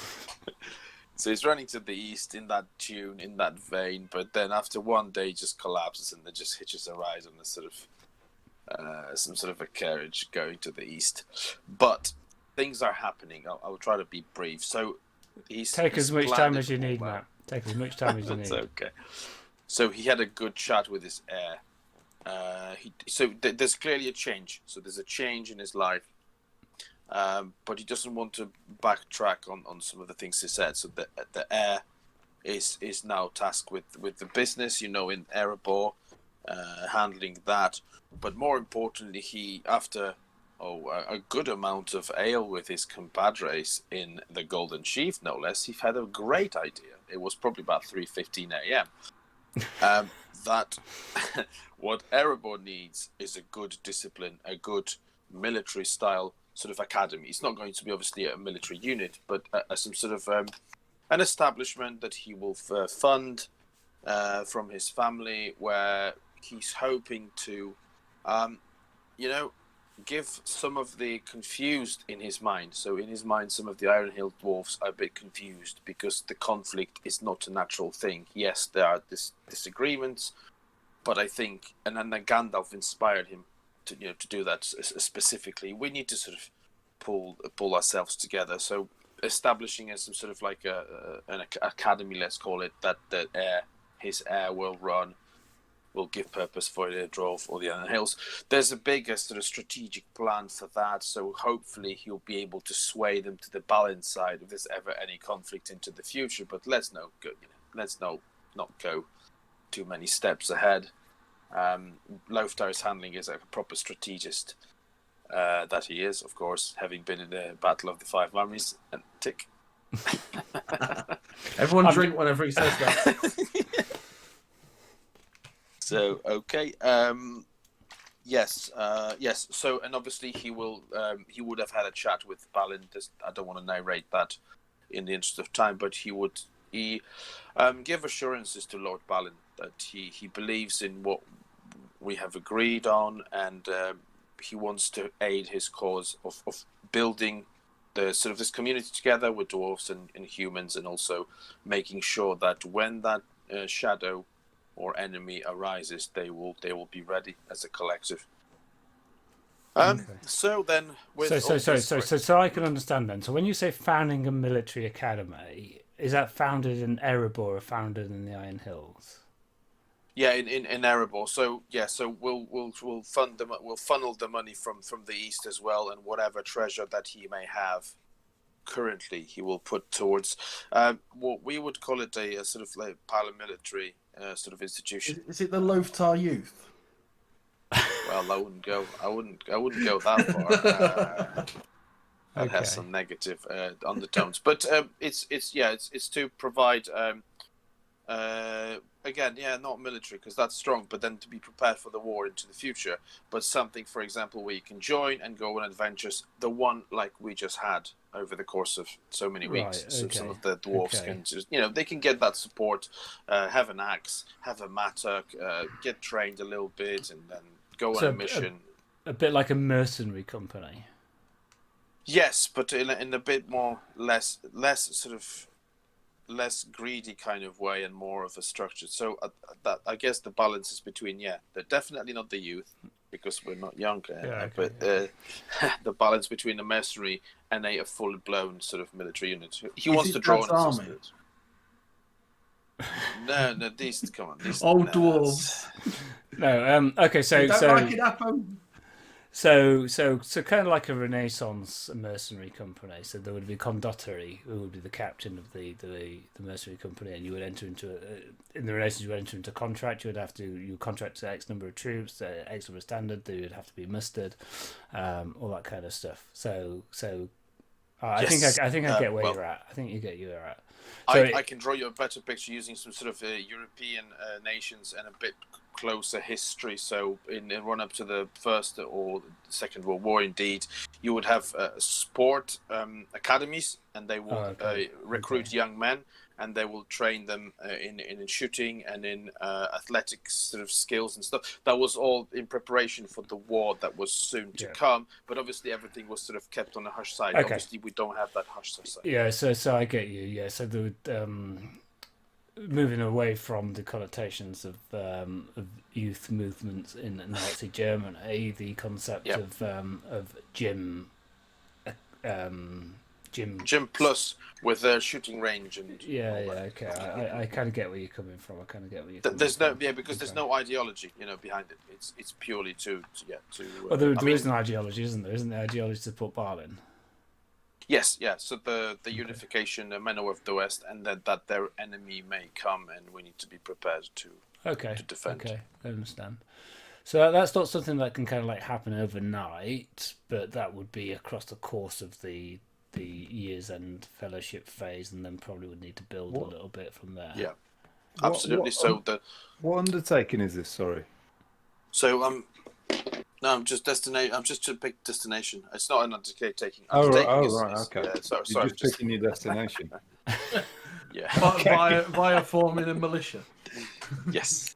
So he's running to the east in that tune, in that vein, but then after one day he just collapses and then just hitches a ride on a sort of some sort of a carriage going to the east. But things are happening. I'll try to be brief. So Take as much time as you need, Matt. Matt. Take as much time as you That's need. okay. So he had a good chat with his heir. There's clearly a change. So there's a change in his life. But he doesn't want to backtrack on some of the things he said. So the heir is now tasked with the business, in Erebor, handling that. But more importantly, he, after a good amount of ale with his compadres in the Golden Sheaf, no less, he had a great idea. It was probably about 3:15 a.m. That what Erebor needs is a good discipline, a good military style sort of academy. It's not going to be obviously a military unit, but some sort of an establishment that he will fund from his family, where he's hoping to, give some of the confused in his mind. So in his mind, some of the Iron Hill dwarves are a bit confused because the conflict is not a natural thing. Yes, there are disagreements, but I think, and then Gandalf inspired him to do that specifically. We need to sort of pull ourselves together. So establishing as some sort of like an academy, let's call it, that his heir will run, will give purpose for the Drove or the Iron Hills. There's a bigger sort of strategic plan for that. So hopefully he'll be able to sway them to the balance side if there's ever any conflict into the future. But let's not go too many steps ahead. Loftar is handling as a proper strategist that he is, of course, having been in the Battle of the Five Armies. And tick. Everyone drink whenever he says that. So okay, yes. So and obviously he will. He would have had a chat with Balin. I don't want to narrate that in the interest of time, but he give assurances to Lord Balin that he believes in what we have agreed on, and he wants to aid his cause of building the sort of this community together with dwarves and humans, and also making sure that when that shadow or enemy arises, they will be ready as a collective. So then, with so I can understand then. So when you say founding a military academy, is that founded in Erebor or founded in the Iron Hills? Yeah, in Erebor. So yeah, so we'll fund them. We'll funnel the money from the east as well, and whatever treasure that he may have currently, he will put towards what we would call it a sort of like paramilitary sort of institution. Is it the Lothar Youth? Well, I wouldn't go that far. That has some negative undertones, but it's to provide. Again, not military because that's strong, but then to be prepared for the war into the future. But something, for example, where you can join and go on adventures, the one like we just had over the course of so many weeks. Right, So some of the dwarves can just, they can get that support, have an axe, have a mattock, get trained a little bit, and then go on a mission. A bit like a mercenary company. Yes, but in a bit more less sort of less greedy kind of way and more of a structured. So that I guess the balance is between they're definitely not the youth because we're not young, but the balance between a mercenary and a full blown sort of military unit. He wants to draw on his spirit. No, these come on, these old dwarves. No, okay, so like it happen. So kind of like a Renaissance mercenary company. So there would be Condottieri, who would be the captain of the mercenary company, and you would enter into in the Renaissance you would enter into a contract. You contract X number of troops, X number of standard. They would have to be mustered, all that kind of stuff. So I think I get where you're at. I think you get you're at. So I can draw you a better picture using some sort of European nations and a bit closer history. So in run up to the First or Second World War, indeed, you would have sport academies, and they will recruit young men, and they will train them in shooting and in athletic sort of skills and stuff. That was all in preparation for the war that was soon to come. But obviously, everything was sort of kept on the hush side. Obviously, we don't have that hush side. Yeah, so I get you. Yeah, so the moving away from the connotations of youth movements in Nazi Germany, the concept of gym plus with a shooting range and okay. I kind of get where you're coming from. There's no ideology, behind it. It's purely to. Well, there is an ideology, isn't there? Isn't there ideology to put Berlin? Yes, yeah. So the unification, the men of the West, and that their enemy may come, and we need to be prepared to defend. Okay, I understand. So that's not something that can kind of like happen overnight, but that would be across the course of the year's end fellowship phase, and then probably would need to build a little bit from there. Yeah, absolutely. What undertaking is this? Sorry. So no, I'm just destination. I'm just to pick destination. It's not an undertaking. Right, okay. Yeah, sorry, You're just picking your destination. Yeah. Via forming a militia. Yes.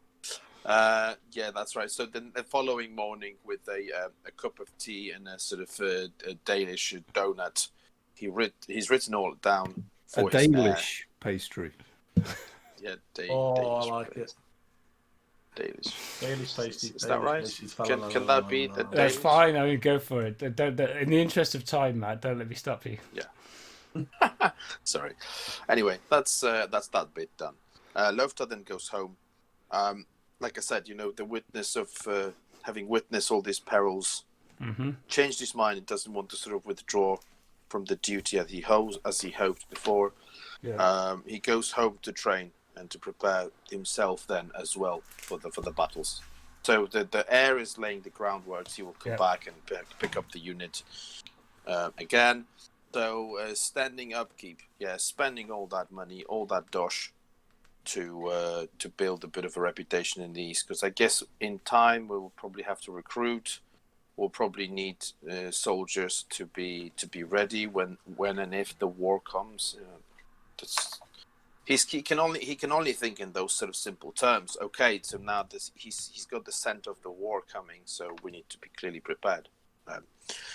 That's right. So then the following morning, with a cup of tea and a sort of a Danish donut, he's written all down. For a Danish pastry. Yeah, Danish. I like it. Danish pastry. Is that right? Can that be the Danish? That's fine. I mean, go for it. Don't, in the interest of time, Matt, don't let me stop you. Yeah. Sorry. Anyway, that's that bit done. Lothar then goes home. Like I said, the witness of having witnessed all these perils, changed his mind and doesn't want to sort of withdraw from the duty as he hoped before. Yeah. He goes home to train and to prepare himself then as well for the battles. So the heir is laying the groundwork. He will come back and pick up the unit again. So standing upkeep, spending all that money, all that dosh to build a bit of a reputation in the East. Because I guess in time we will probably have to recruit. We'll probably need soldiers to be ready when and if the war comes. He can only think in those sort of simple terms. Okay, so now he's got the scent of the war coming, so we need to be clearly prepared.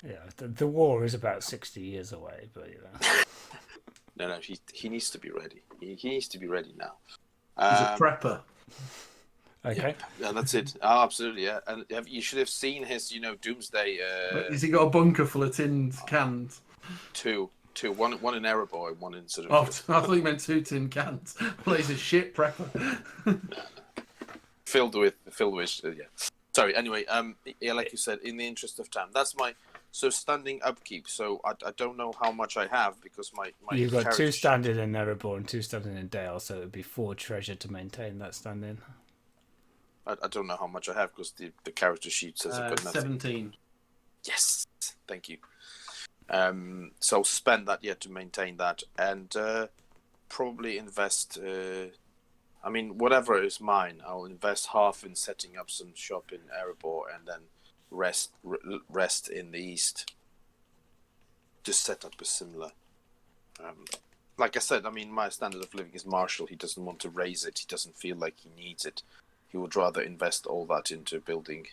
Yeah, the war is about 60 years away, but you know. No, he needs to be ready. He needs to be ready now. He's a prepper. Okay. Yeah, that's it. Oh, absolutely, yeah. And you should have seen his, Doomsday. Has he got a bunker full of tinned cans? Two. One in Erebor and one in sort of. Oh, I thought you meant 2 tin cans. Well, he's a shit prepper. Filled with yeah. Sorry. Anyway, yeah, like you said, in the interest of time, that's my standing upkeep. So I don't know how much I have because my You've got 2 character standing in Erebor and 2 standing in Dale, so it would be 4 treasure to maintain that standing. I don't know how much I have because the character sheet says I've got nothing. 17. Yes, thank you. So I'll spend that to maintain that, and probably invest. I mean, whatever is mine, I'll invest half in setting up some shop in Erebor, and then rest in the east. Just set up a similar. Like I said, I mean, my standard of living is Marshall. He doesn't want to raise it. He doesn't feel like he needs it. He would rather invest all that into building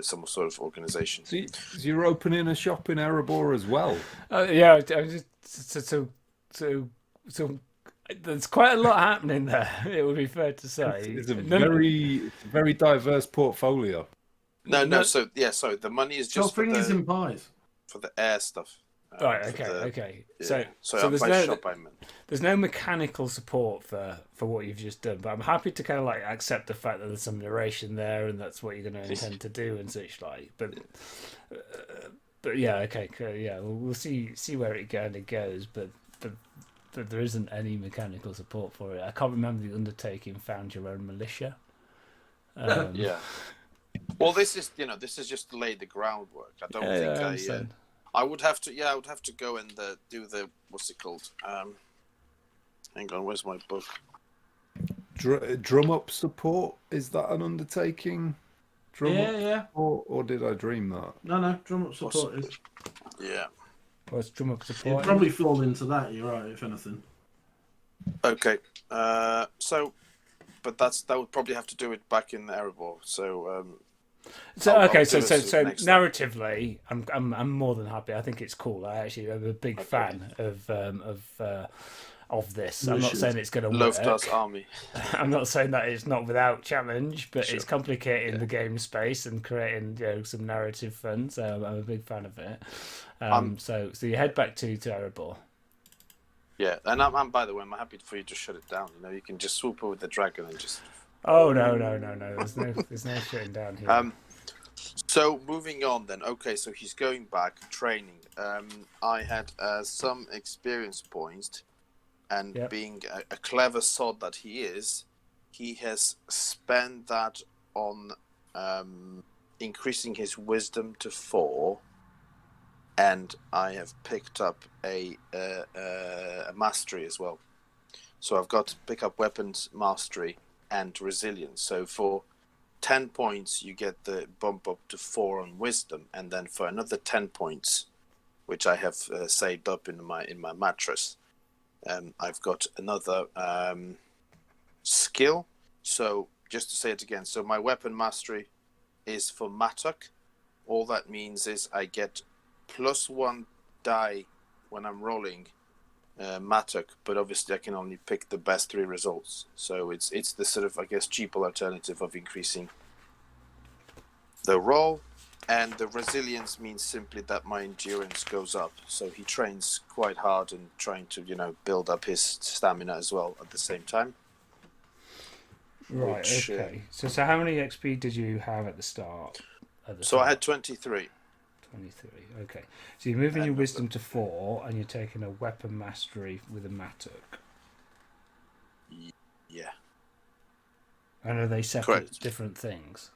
some sort of organization. So you're opening a shop in Erebor as well? Yeah, so there's quite a lot happening there. It would be fair to say. It's a very diverse portfolio. No. So sorry. The money is just Stop fingers and pies. For the air stuff. Right. Okay. Yeah. So there's no mechanical support for what you've just done, but I'm happy to kind of like accept the fact that there's some narration there, and that's what you're going to intend to do and such like. But yeah, okay, yeah, we'll see where it kind of goes, but there isn't any mechanical support for it. I can't remember the Undertaking found your own militia. Yeah. Well, this is just to lay the groundwork. I don't think I would have to go and do the what's it called? Hang on, where's my book? Drum up support, is that an undertaking? Yeah. Or did I dream that? No. Drum up support is. Yeah. What's drum up support? It'd probably fall into that. You're right, if anything. Okay. But that would probably have to do it back in Erebor. So. So I'll narratively, I'm more than happy. I think it's cool. I'm a big fan of this. I'm not saying it's going to work. Loftar's army. I'm not saying that it's not without challenge, but it's complicating the game space and creating some narrative fun. So I'm a big fan of it. So you head back to Erebor. Yeah, and I'm by the way, I'm happy for you to shut it down. You can just swoop over the dragon and just. Oh no! There's no shutting down here. So moving on then. Okay, so he's going back training. I had some experience points, and being a clever sod that he is, he has spent that on increasing his wisdom to 4, and I have picked up a mastery as well. So I've got to pick up weapons mastery and resilience. So for 10 points, you get the bump up to 4 on wisdom, and then for another 10 points, which I have saved up in my mattress, I've got another skill. So just to say it again, so my weapon mastery is for Mattock. All that means is I get +1 die when I'm rolling Mattock, but obviously I can only pick the best 3 results. So it's the sort of, I guess, cheaper alternative of increasing the roll. And the resilience means simply that my endurance goes up. So he trains quite hard and trying to, build up his stamina as well at the same time. Right, okay. So how many XP did you have at the start? I had 23. 23, okay. So you're moving your wisdom to 4, and you're taking a weapon mastery with a Mattock. Yeah. And are they separate different things?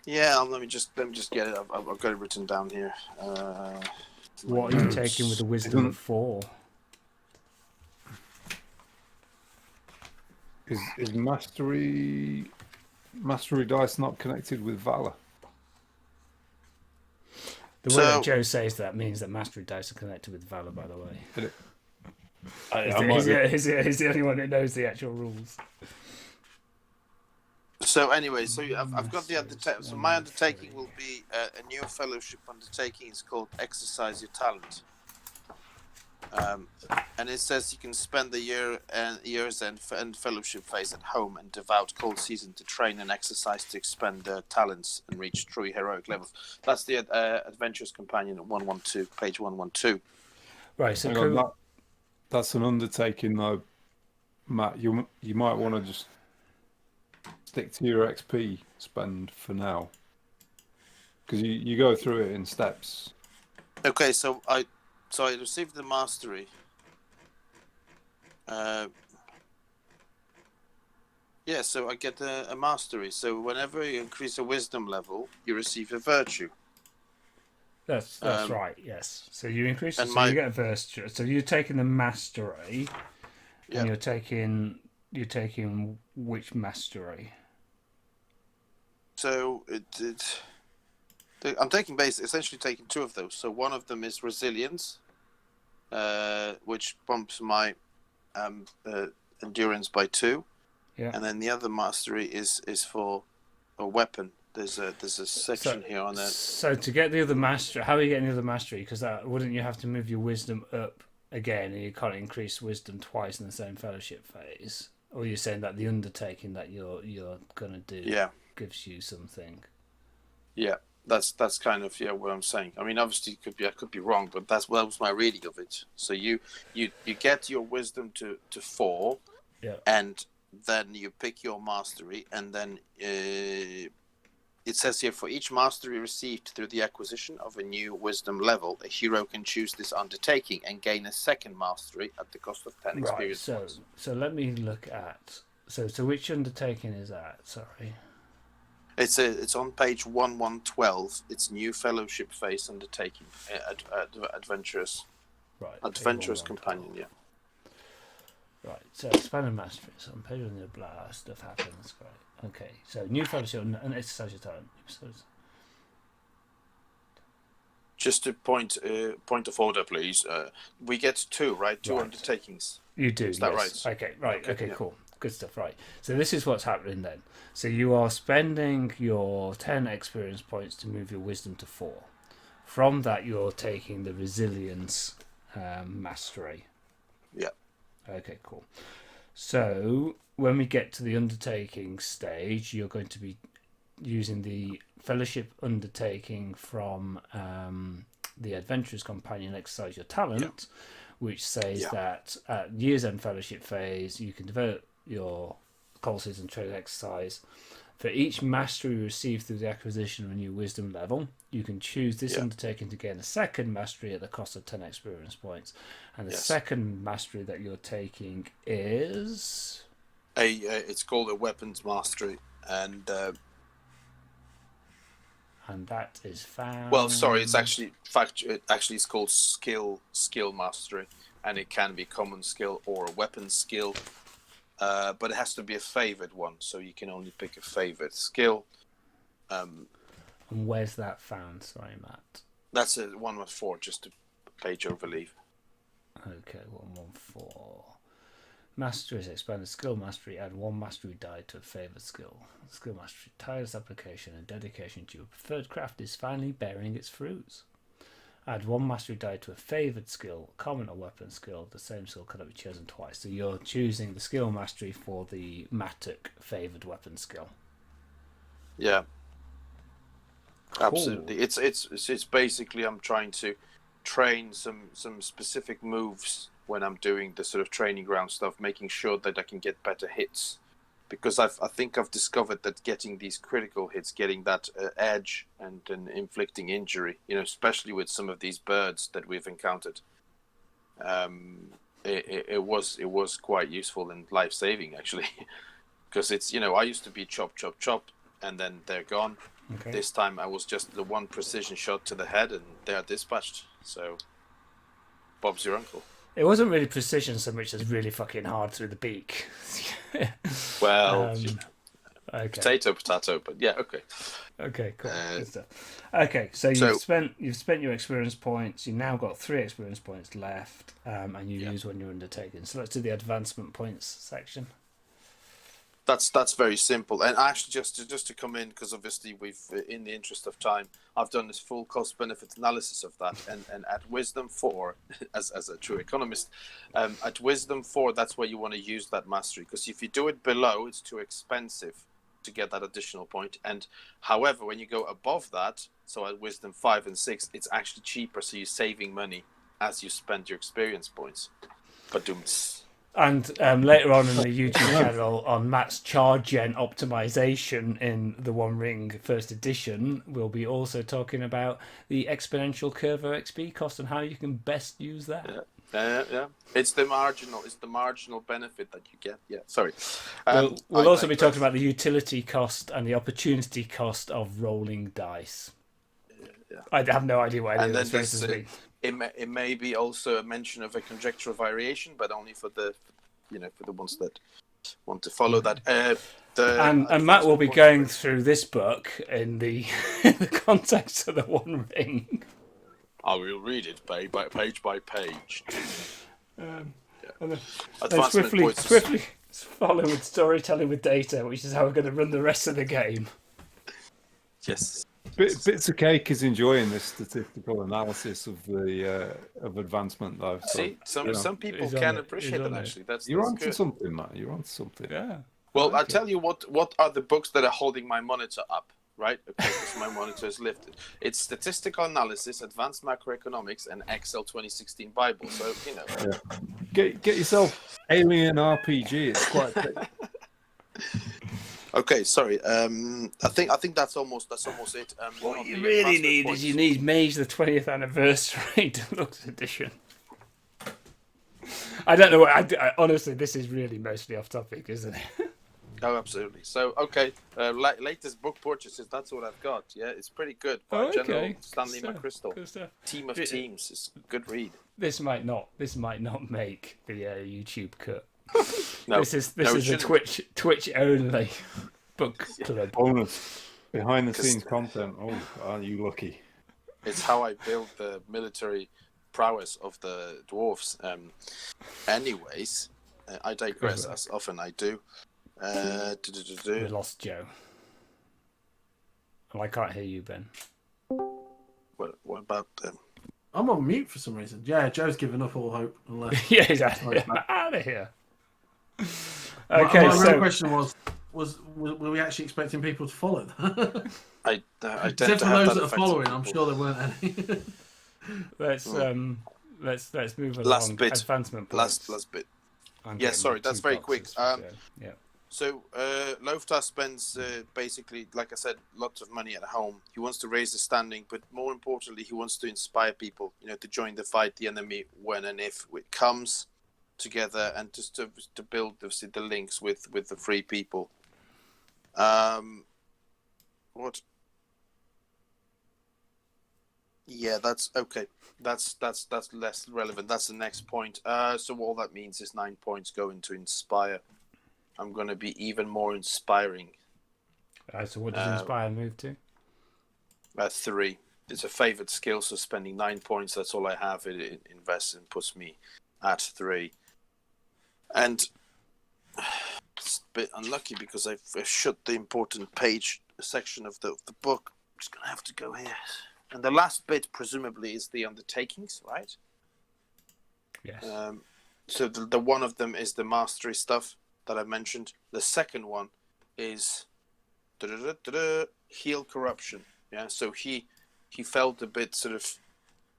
Yeah, let me just get it. I've got it written down here. What are you taking with a wisdom of 4? Is mastery dice not connected with valor? The way that Joe says that means that mastery dice are connected with valor, by the way. He's the only one who knows the actual rules. So anyway, I've got the undertaking. So my undertaking will be a new fellowship undertaking. It's called Exercise Your Talent. And it says you can spend the year's end fellowship phase at home and devout cold season to train and exercise to expand their talents and reach true heroic levels. That's the Adventurous Companion at 112, page 112. Right, so Hang on, that's an undertaking though, Matt. You might want to just stick to your XP spend for now, because you go through it in steps. Okay, so I received the mastery. So I get a mastery. So whenever you increase a wisdom level, you receive a virtue. That's right. Yes. So you increase it, and so you get a virtue. So you're taking the mastery, and you're taking which mastery? So I'm taking essentially taking two of those. So one of them is resilience, which bumps my endurance by 2. Yeah. And then the other mastery is for a weapon. There's a section here on that. So to get the other mastery, how are you getting the other mastery? Because that wouldn't you have to move your wisdom up again, and you can't increase wisdom twice in the same fellowship phase? Or you're saying that the undertaking that you're gonna do gives you something? Yeah, that's kind of what I'm saying. I mean, obviously, I could be wrong, but that was my reading of it. So you get your wisdom to 4, and then you pick your mastery, and then it says here, for each mastery received through the acquisition of a new wisdom level, a hero can choose this undertaking and gain a second mastery at the cost of 10 experience points. So let me look at so which undertaking is that? Sorry. It's on page 1112. It's new fellowship phase undertaking, adventurous. Right. Adventurous companion. Yeah. Right. So expanded mastery. So on page 1, the blah stuff happens. Great. Okay. So new fellowship and exercise your talent. Just to point of order, please. We get 2, right? 2 undertakings. You do. Is that right? Okay. Right. Okay. Cool. Good stuff. Right. So this is what's happening then. So you are spending your 10 experience points to move your wisdom to 4. From that, you're taking the resilience mastery. Yeah. Okay. Cool. So when we get to the undertaking stage, you're going to be using the fellowship undertaking from the Adventurous Companion Exercise Your Talent, which says that at year's end fellowship phase, you can develop your courses and trade exercise. For each mastery received through the acquisition of a new wisdom level, you can choose this undertaking to gain a second mastery at the cost of 10 experience points. And the second mastery that you're taking is it's called a weapons mastery, and that is found. Well, sorry, it's actually it's called skill mastery, and it can be common skill or a weapon skill. But it has to be a favored one, so you can only pick a favored skill. And where's that found? Sorry, Matt. That's a 114, just a page overleaf. Okay, 114. Mastery is expanded skill mastery. Add 1 mastery die to a favored skill. Skill mastery, tireless application and dedication to your preferred craft is finally bearing its fruits. Add 1 mastery die to a favoured skill, common or weapon skill. The same skill cannot be chosen twice. So you're choosing the skill mastery for the Matic favoured weapon skill. Yeah, cool. Absolutely. It's basically I'm trying to train some specific moves when I'm doing the sort of training ground stuff, making sure that I can get better hits. Because I think I've discovered that getting these critical hits, getting that edge and inflicting injury, especially with some of these birds that we've encountered, it was quite useful and life-saving actually. Because it's I used to be chop chop chop and then they're gone. Okay. This time I was just the 1 precision shot to the head and they're dispatched. So Bob's your uncle. It wasn't really precision so much as really fucking hard through the beak. Well, okay. Potato, but yeah, okay. Okay, cool. Good stuff. Okay, so you've spent your experience points. You've now got 3 experience points left, and you use when you're undertaking. So let's do the advancement points section. That's very simple. And actually, just to come in, because obviously we've, in the interest of time, I've done this full cost benefit analysis of that, and at Wisdom 4, as a true economist, at Wisdom 4, that's where you want to use that mastery, because if you do it below, it's too expensive to get that additional point. And however, when you go above that, so at Wisdom 5 and 6, it's actually cheaper, so you're saving money as you spend your experience points. But And later on in the YouTube channel on Matt's charge gen optimization in the One Ring first edition, we'll be also talking about the exponential curve XP cost and how you can best use that. Yeah. It's the marginal benefit that you get. Yeah, sorry. We'll also be talking about the utility cost and the opportunity cost of rolling dice. Yeah. I have no idea what any And of then those mean. it may be also a mention of a conjectural variation, but only for the for the ones that want to follow that. And Matt will be going through this book in the in the context of the One Ring. I will read it page by page. And then Advancement points. swiftly follow with storytelling with data, which is how we're going to run the rest of the game. Yes. Bits of Cake is enjoying this statistical analysis of the of advancement, though. So, See, some people He's on can it. appreciate He's on that. it. Actually, that's you're that's onto good. something, Matt. You're onto something. Yeah. Well, I like I'll tell you what are the books that are holding my monitor up, right? Okay, because my monitor is lifted. It's Statistical Analysis, Advanced Macroeconomics, and Excel 2016 Bible. So, Get yourself Alien RPG. It's quite. Okay, sorry. I think that's almost it. What you really need is you need Mage the 20th Anniversary Deluxe Edition. I don't know what. I honestly, this is really mostly off topic, isn't it? Oh, absolutely. So, okay, latest book purchases. That's what I've got. Yeah, it's pretty good. By General Stanley McChrystal. Good stuff. Team of Teams. It's a good read. This might not make the YouTube cut. No, this is a Twitch only book club. Bonus behind the scenes content. Oh, are you lucky? It's how I build the military prowess of the dwarves. Anyways, I digress, as often I do. We lost Joe. Oh, I can't hear you, Ben. What about them? I'm on mute for some reason. Yeah, Joe's given up all hope. Yeah, he's out of here. Okay, my real question was were we actually expecting people to follow that? I Except for those that are following, I'm sure there weren't any. Let's move along. Last bit. Advancement points. Last bit. Yeah, sorry, that's very quick. Yeah. So Loftar spends basically, like I said, lots of money at home. He wants to raise the standing, but more importantly, he wants to inspire people, to join the fight, the enemy, when and if it comes together, and just to build the links with the free people. What? Yeah, that's okay. That's less relevant. That's the next point. So all that means is 9 points going to inspire. I'm going to be even more inspiring. So what does inspire move to? 3. It's a favored skill, so spending 9 points, that's all I have. It invests and puts me at 3. And it's a bit unlucky because I've shut the important section of the book. I'm just going to have to go here. And the last bit, presumably, is the undertakings, right? Yes. So the one of them is the mastery stuff that I mentioned. The second one is heal corruption. Yeah, so he felt a bit sort of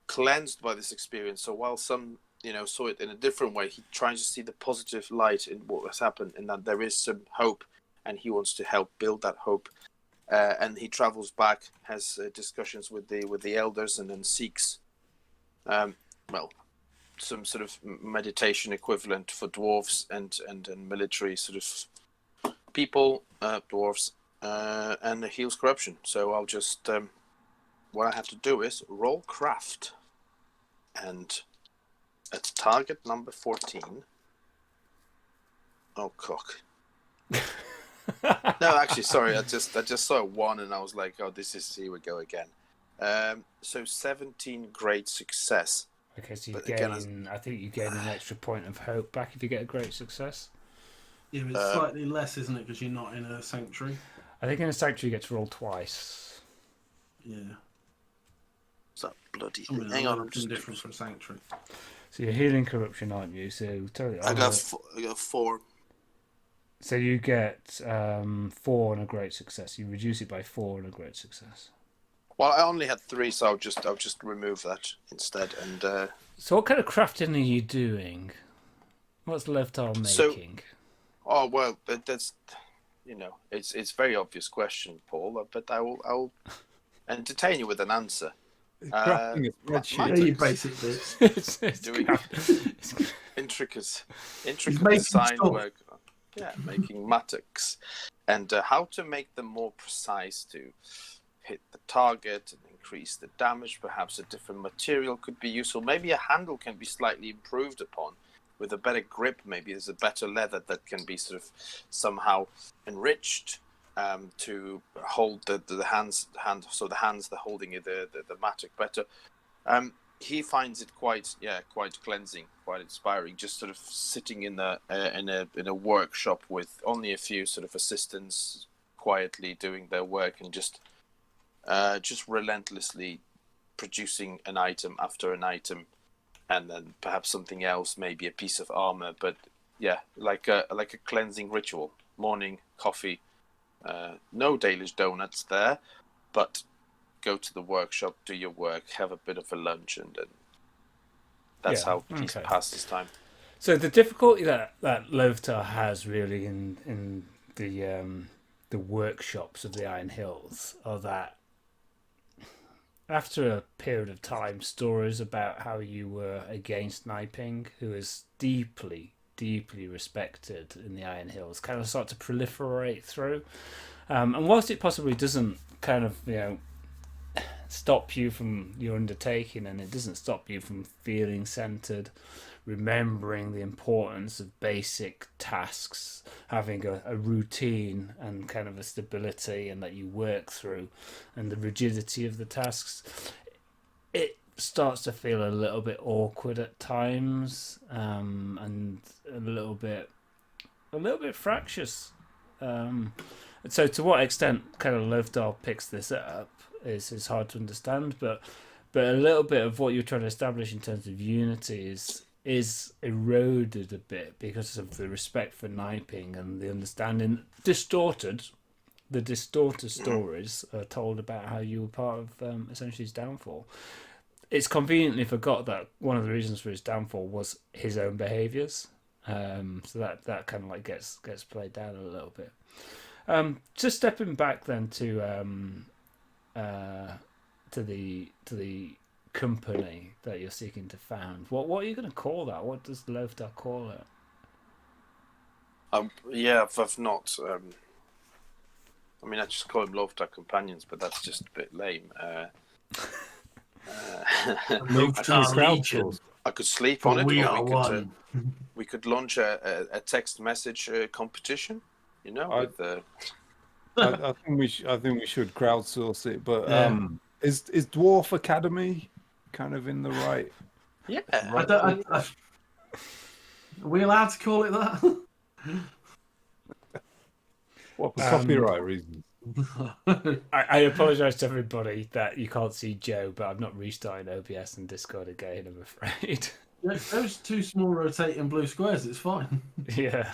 cleansed by this experience. So while some saw it in a different way, he tries to see the positive light in what has happened, and that there is some hope, and he wants to help build that hope. And he travels back, has discussions with the elders, and then seeks, some sort of meditation equivalent for dwarves and military sort of people, dwarves, and heals corruption. So I'll just what I have to do is roll craft, and at target number 14. Oh cock. No, actually, sorry. I just saw a 1, and I was like, "Oh, here we go again." So 17 great success. Okay, so I think you gain an extra point of hope back if you get a great success. Yeah, but it's slightly less, isn't it? Because you're not in a sanctuary. I think in a sanctuary you get to roll twice. Yeah. What's that bloody I thing? mean, Hang on, I'm just. different for a sanctuary. So you're healing corruption, aren't you? So tell you, I got 4. So you get 4 on a great success. You reduce it by 4 on a great success. Well, I only had 3, so I'll just remove that instead. And So what kind of crafting are you doing? What's Levtar making? oh well, that's it's a very obvious question, Paul. But I'll entertain you with an answer. Crafting a spreadsheet. Yeah, you basic bits. it's Doing intricate making design stuff. work. Yeah, making mattocks, and how to make them more precise to hit the target and increase the damage. Perhaps a different material could be useful. Maybe a handle can be slightly improved upon with a better grip. Maybe there's a better leather that can be sort of somehow enriched to hold the hand, so the hands they're holding the mattock better. He finds it quite cleansing, quite inspiring. Just sort of sitting in a workshop with only a few sort of assistants, quietly doing their work and just relentlessly producing an item after an item, and then perhaps something else, maybe a piece of armor. But yeah, like a cleansing ritual. Morning coffee, no Danish donuts there, but go to the workshop, do your work, have a bit of a lunch, and then that's how he passes time. So the difficulty that Lothar has really in the workshops of the Iron Hills are that after a period of time, stories about how you were against sniping, who is deeply, deeply respected in the Iron Hills, kind of start to proliferate through. And whilst it possibly doesn't kind of, stop you from your undertaking, and it doesn't stop you from feeling centered, remembering the importance of basic tasks, having a routine and kind of a stability and that you work through, and the rigidity of the tasks, it starts to feel a little bit awkward at times, and a little bit fractious. So to what extent kind of Lothar picks this up is hard to understand, but a little bit of what you're trying to establish in terms of unity is eroded a bit because of the respect for kniping and the understanding distorted stories are told about how you were part of essentially his downfall. It's conveniently forgot that one of the reasons for his downfall was his own behaviours, so that kind of like gets played down a little bit. Just stepping back then to the company that you're seeking to found. What are you going to call that? What does Lothar call it? I've not. I mean, I just call them Lothar Companions, but that's just a bit lame. I could sleep on it, or we could launch a text message competition. With I think we should crowdsource it, but is Dwarf Academy kind of in the right? Yeah. Are we allowed to call it that? What, for copyright reasons? I apologise to everybody that you can't see Joe, but I'm not restarting OBS and Discord again, I'm afraid. Those two small rotating blue squares, it's fine. Yeah.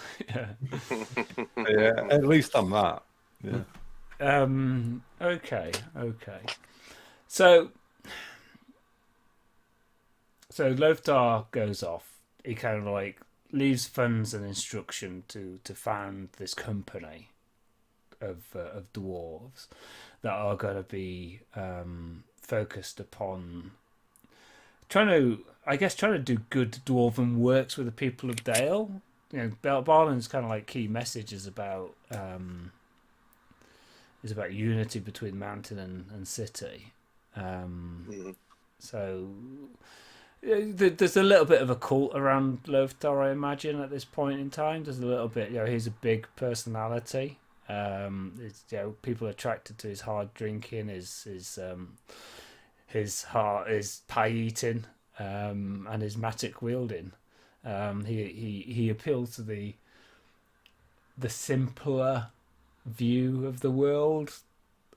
Yeah, at least I'm that. Yeah. Okay. So Lothar goes off. He kind of like leaves funds and instruction to found this company of dwarves that are going to be focused upon trying to do good dwarven works with the people of Dale. Barlin's kind of like key message is about unity between mountain and city. So there's a little bit of a cult around Lothar, I imagine, at this point in time. There's a little bit, he's a big personality. People are attracted to his hard drinking, his pie eating, and his mattock wielding. He appeals to the the simpler view of the world,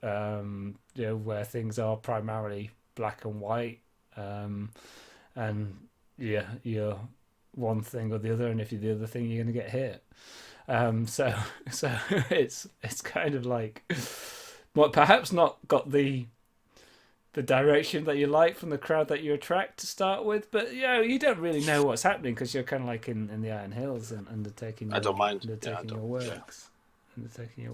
where things are primarily black and white, and you're one thing or the other, and if you're the other thing, you're going to get hit. So it's kind of like, well, perhaps not got the direction that you like from the crowd that you attract to start with, but you don't really know what's happening because you're kind of like in the Iron Hills and undertaking. I don't mind. Undertaking your works.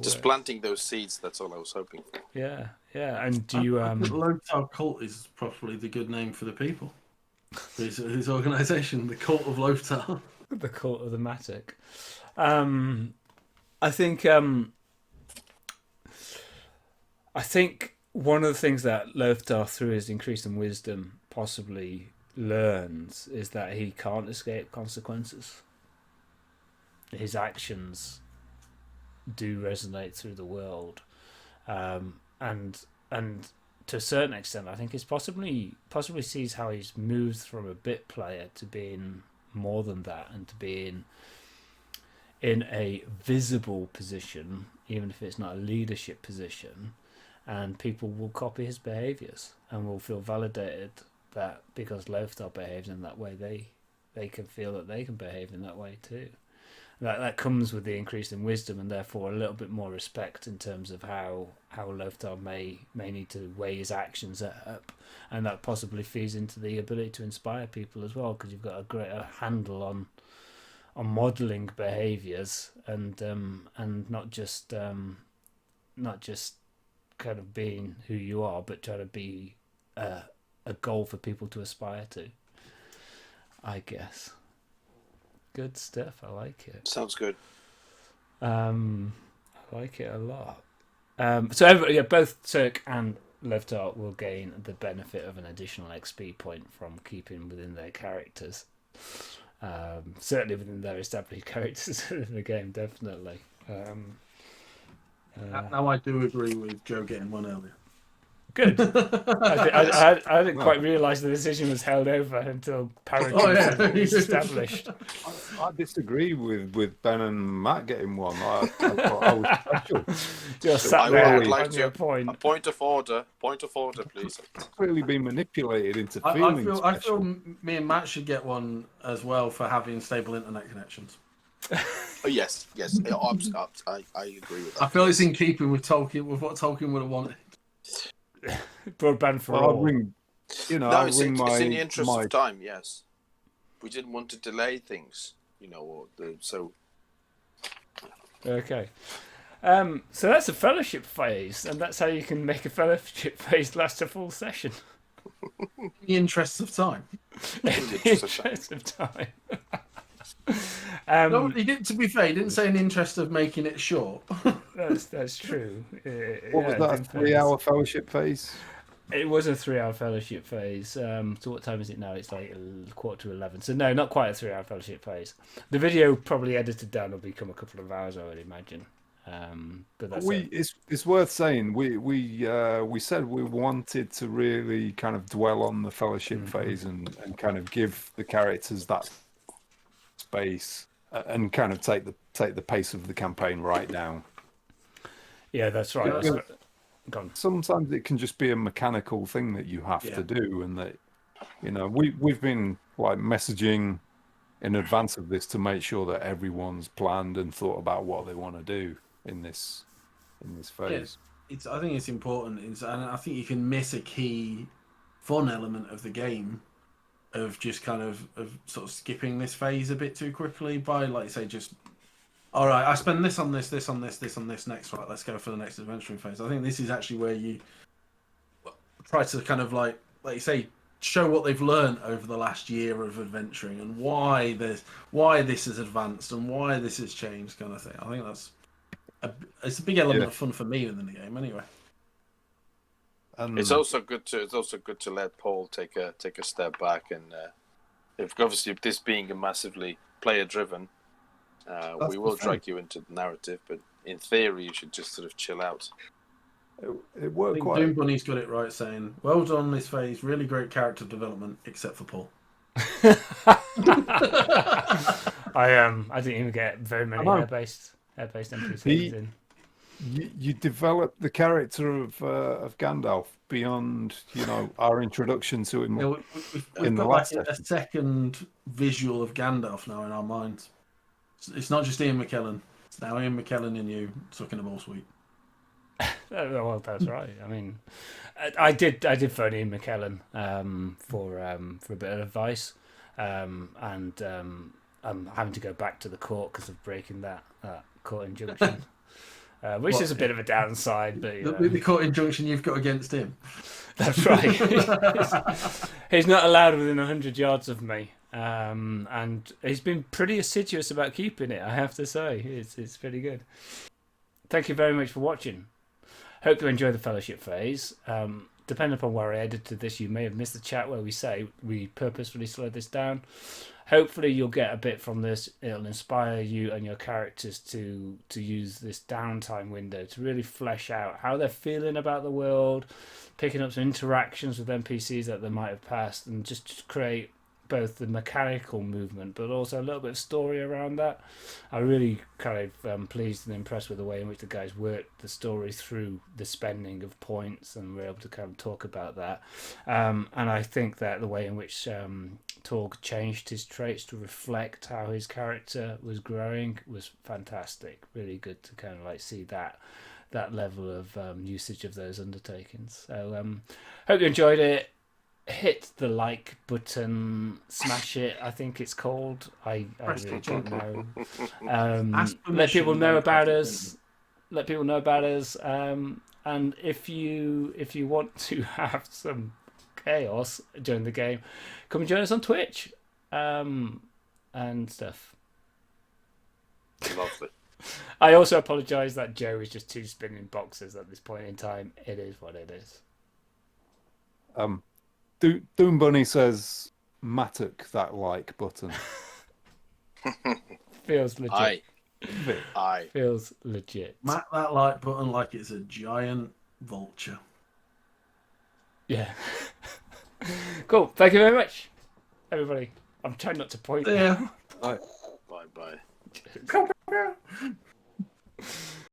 Just planting those seeds. That's all I was hoping for. Yeah. And do you? I think Lothar Cult is probably the good name for the people. His organisation, the Cult of Lothar. The Cult of the Matic. I think one of the things that Lothar, through his increase in wisdom, possibly learns is that he can't escape consequences. His actions do resonate through the world, and to a certain extent, I think he's possibly sees how he's moved from a bit player to being more than that, and to being in a visible position, even if it's not a leadership position, and people will copy his behaviours and will feel validated that because Lothar behaves in that way, they can feel that they can behave in that way too. That comes with the increase in wisdom, and therefore a little bit more respect in terms of how Lothar may need to weigh his actions up, and that possibly feeds into the ability to inspire people as well, because you've got a greater handle on modelling behaviours and not just kind of being who you are, but trying to be a goal for people to aspire to, I guess. Good stuff. I like it. Sounds good. I like it a lot. So everybody, both Turk and Lothar will gain the benefit of an additional XP point from keeping within their characters. Certainly within their established characters in the game, definitely. Now I do agree with Joe getting one earlier. Good. I didn't quite realise the decision was held over until parity was established. I disagree with Ben and Matt getting one. I thought I was special. You're sat there on your point. A point of order, please. I've clearly been manipulated into feeling special. I feel me and Matt should get one as well for having stable internet connections. Oh, yes. I agree with that. I feel it's in keeping with Tolkien, with what Tolkien would have wanted. Broadband for all. It's in the interest of time. Yes, we didn't want to delay things, so. Okay, so that's a fellowship phase, and that's how you can make a fellowship phase last a full session. In the interest of time. In the interest of time. No, he didn't. To be fair, he didn't say in the interest of making it short. That's true. What was that? A 3-hour fellowship phase? It was a 3-hour fellowship phase. So what time is it now? It's like 11:15. So no, not quite a 3-hour fellowship phase. The video probably edited down will become a couple of hours, I would imagine. But that's it's worth saying we said we wanted to really kind of dwell on the fellowship phase and kind of give the characters that space and kind of take the pace of the campaign right now. Yeah, that's right. Yeah. Sometimes it can just be a mechanical thing that you have to do, and that we've been like messaging in advance of this to make sure that everyone's planned and thought about what they want to do in this phase. Yeah, I think it's important, and I think you can miss a key fun element of the game of just kind of sort of skipping this phase a bit too quickly by, like you say, just all right, I spend this on this on this next, right, let's go for the next adventuring phase. I think this is actually where you try to kind of like you say, show what they've learned over the last year of adventuring and why this has advanced and why this has changed, kind of thing. I think it's a big element of fun for me within the game anyway. It's also good to let Paul take a step back, and if this being a massively player driven, we will drag you into the narrative, but in theory you should just sort of chill out. It worked I think quite. Doom Bunny's got it right, saying, "Well done on this phase, really great character development, except for Paul." I didn't even get very many hair-based hair-based NPCs The- in. You develop the character of Gandalf beyond, our introduction to him. Yeah, we've In the got like last a session. second visual of Gandalf now in our minds. It's not just Ian McKellen. It's now Ian McKellen and you sucking a ball sweet. Well, that's right. I mean, I did phone Ian McKellen for a bit of advice, and I'm having to go back to the court because of breaking that court injunction, which What? is a bit of a downside. But The court injunction you've got against him. that's right. He's not allowed within 100 yards of me, and he's been pretty assiduous about keeping it. I have to say, it's pretty good. Thank you very much for watching. Hope you enjoy the fellowship phase. Depending upon where I edited this, you may have missed the chat where we purposefully slowed this down. Hopefully you'll get a bit from this. It'll inspire you and your characters to use this downtime window to really flesh out how they're feeling about the world, picking up some interactions with NPCs that they might have passed, and just create both the mechanical movement but also a little bit of story around that. I'm really kind of pleased and impressed with the way in which the guys worked the story through the spending of points, and we're able to kind of talk about that. And I think that the way in which Torg changed his traits to reflect how his character was growing was fantastic. Really good to kind of like see that level of usage of those undertakings. So hope you enjoyed it. Hit the like button, smash it. I think it's called. I really don't know. Let people know about us. Let people know about us. And if you want to have some chaos during the game, come and join us on Twitch, and stuff. Lovely. I also apologise that Joe is just two spinning boxes at this point in time. It is what it is. Doom Bunny says, "Matic that like button." Feels legit. Aye. Feels legit. Mat that like button like it's a giant vulture. Yeah. Cool. Thank you very much, everybody. I'm trying not to point. Yeah. Bye bye.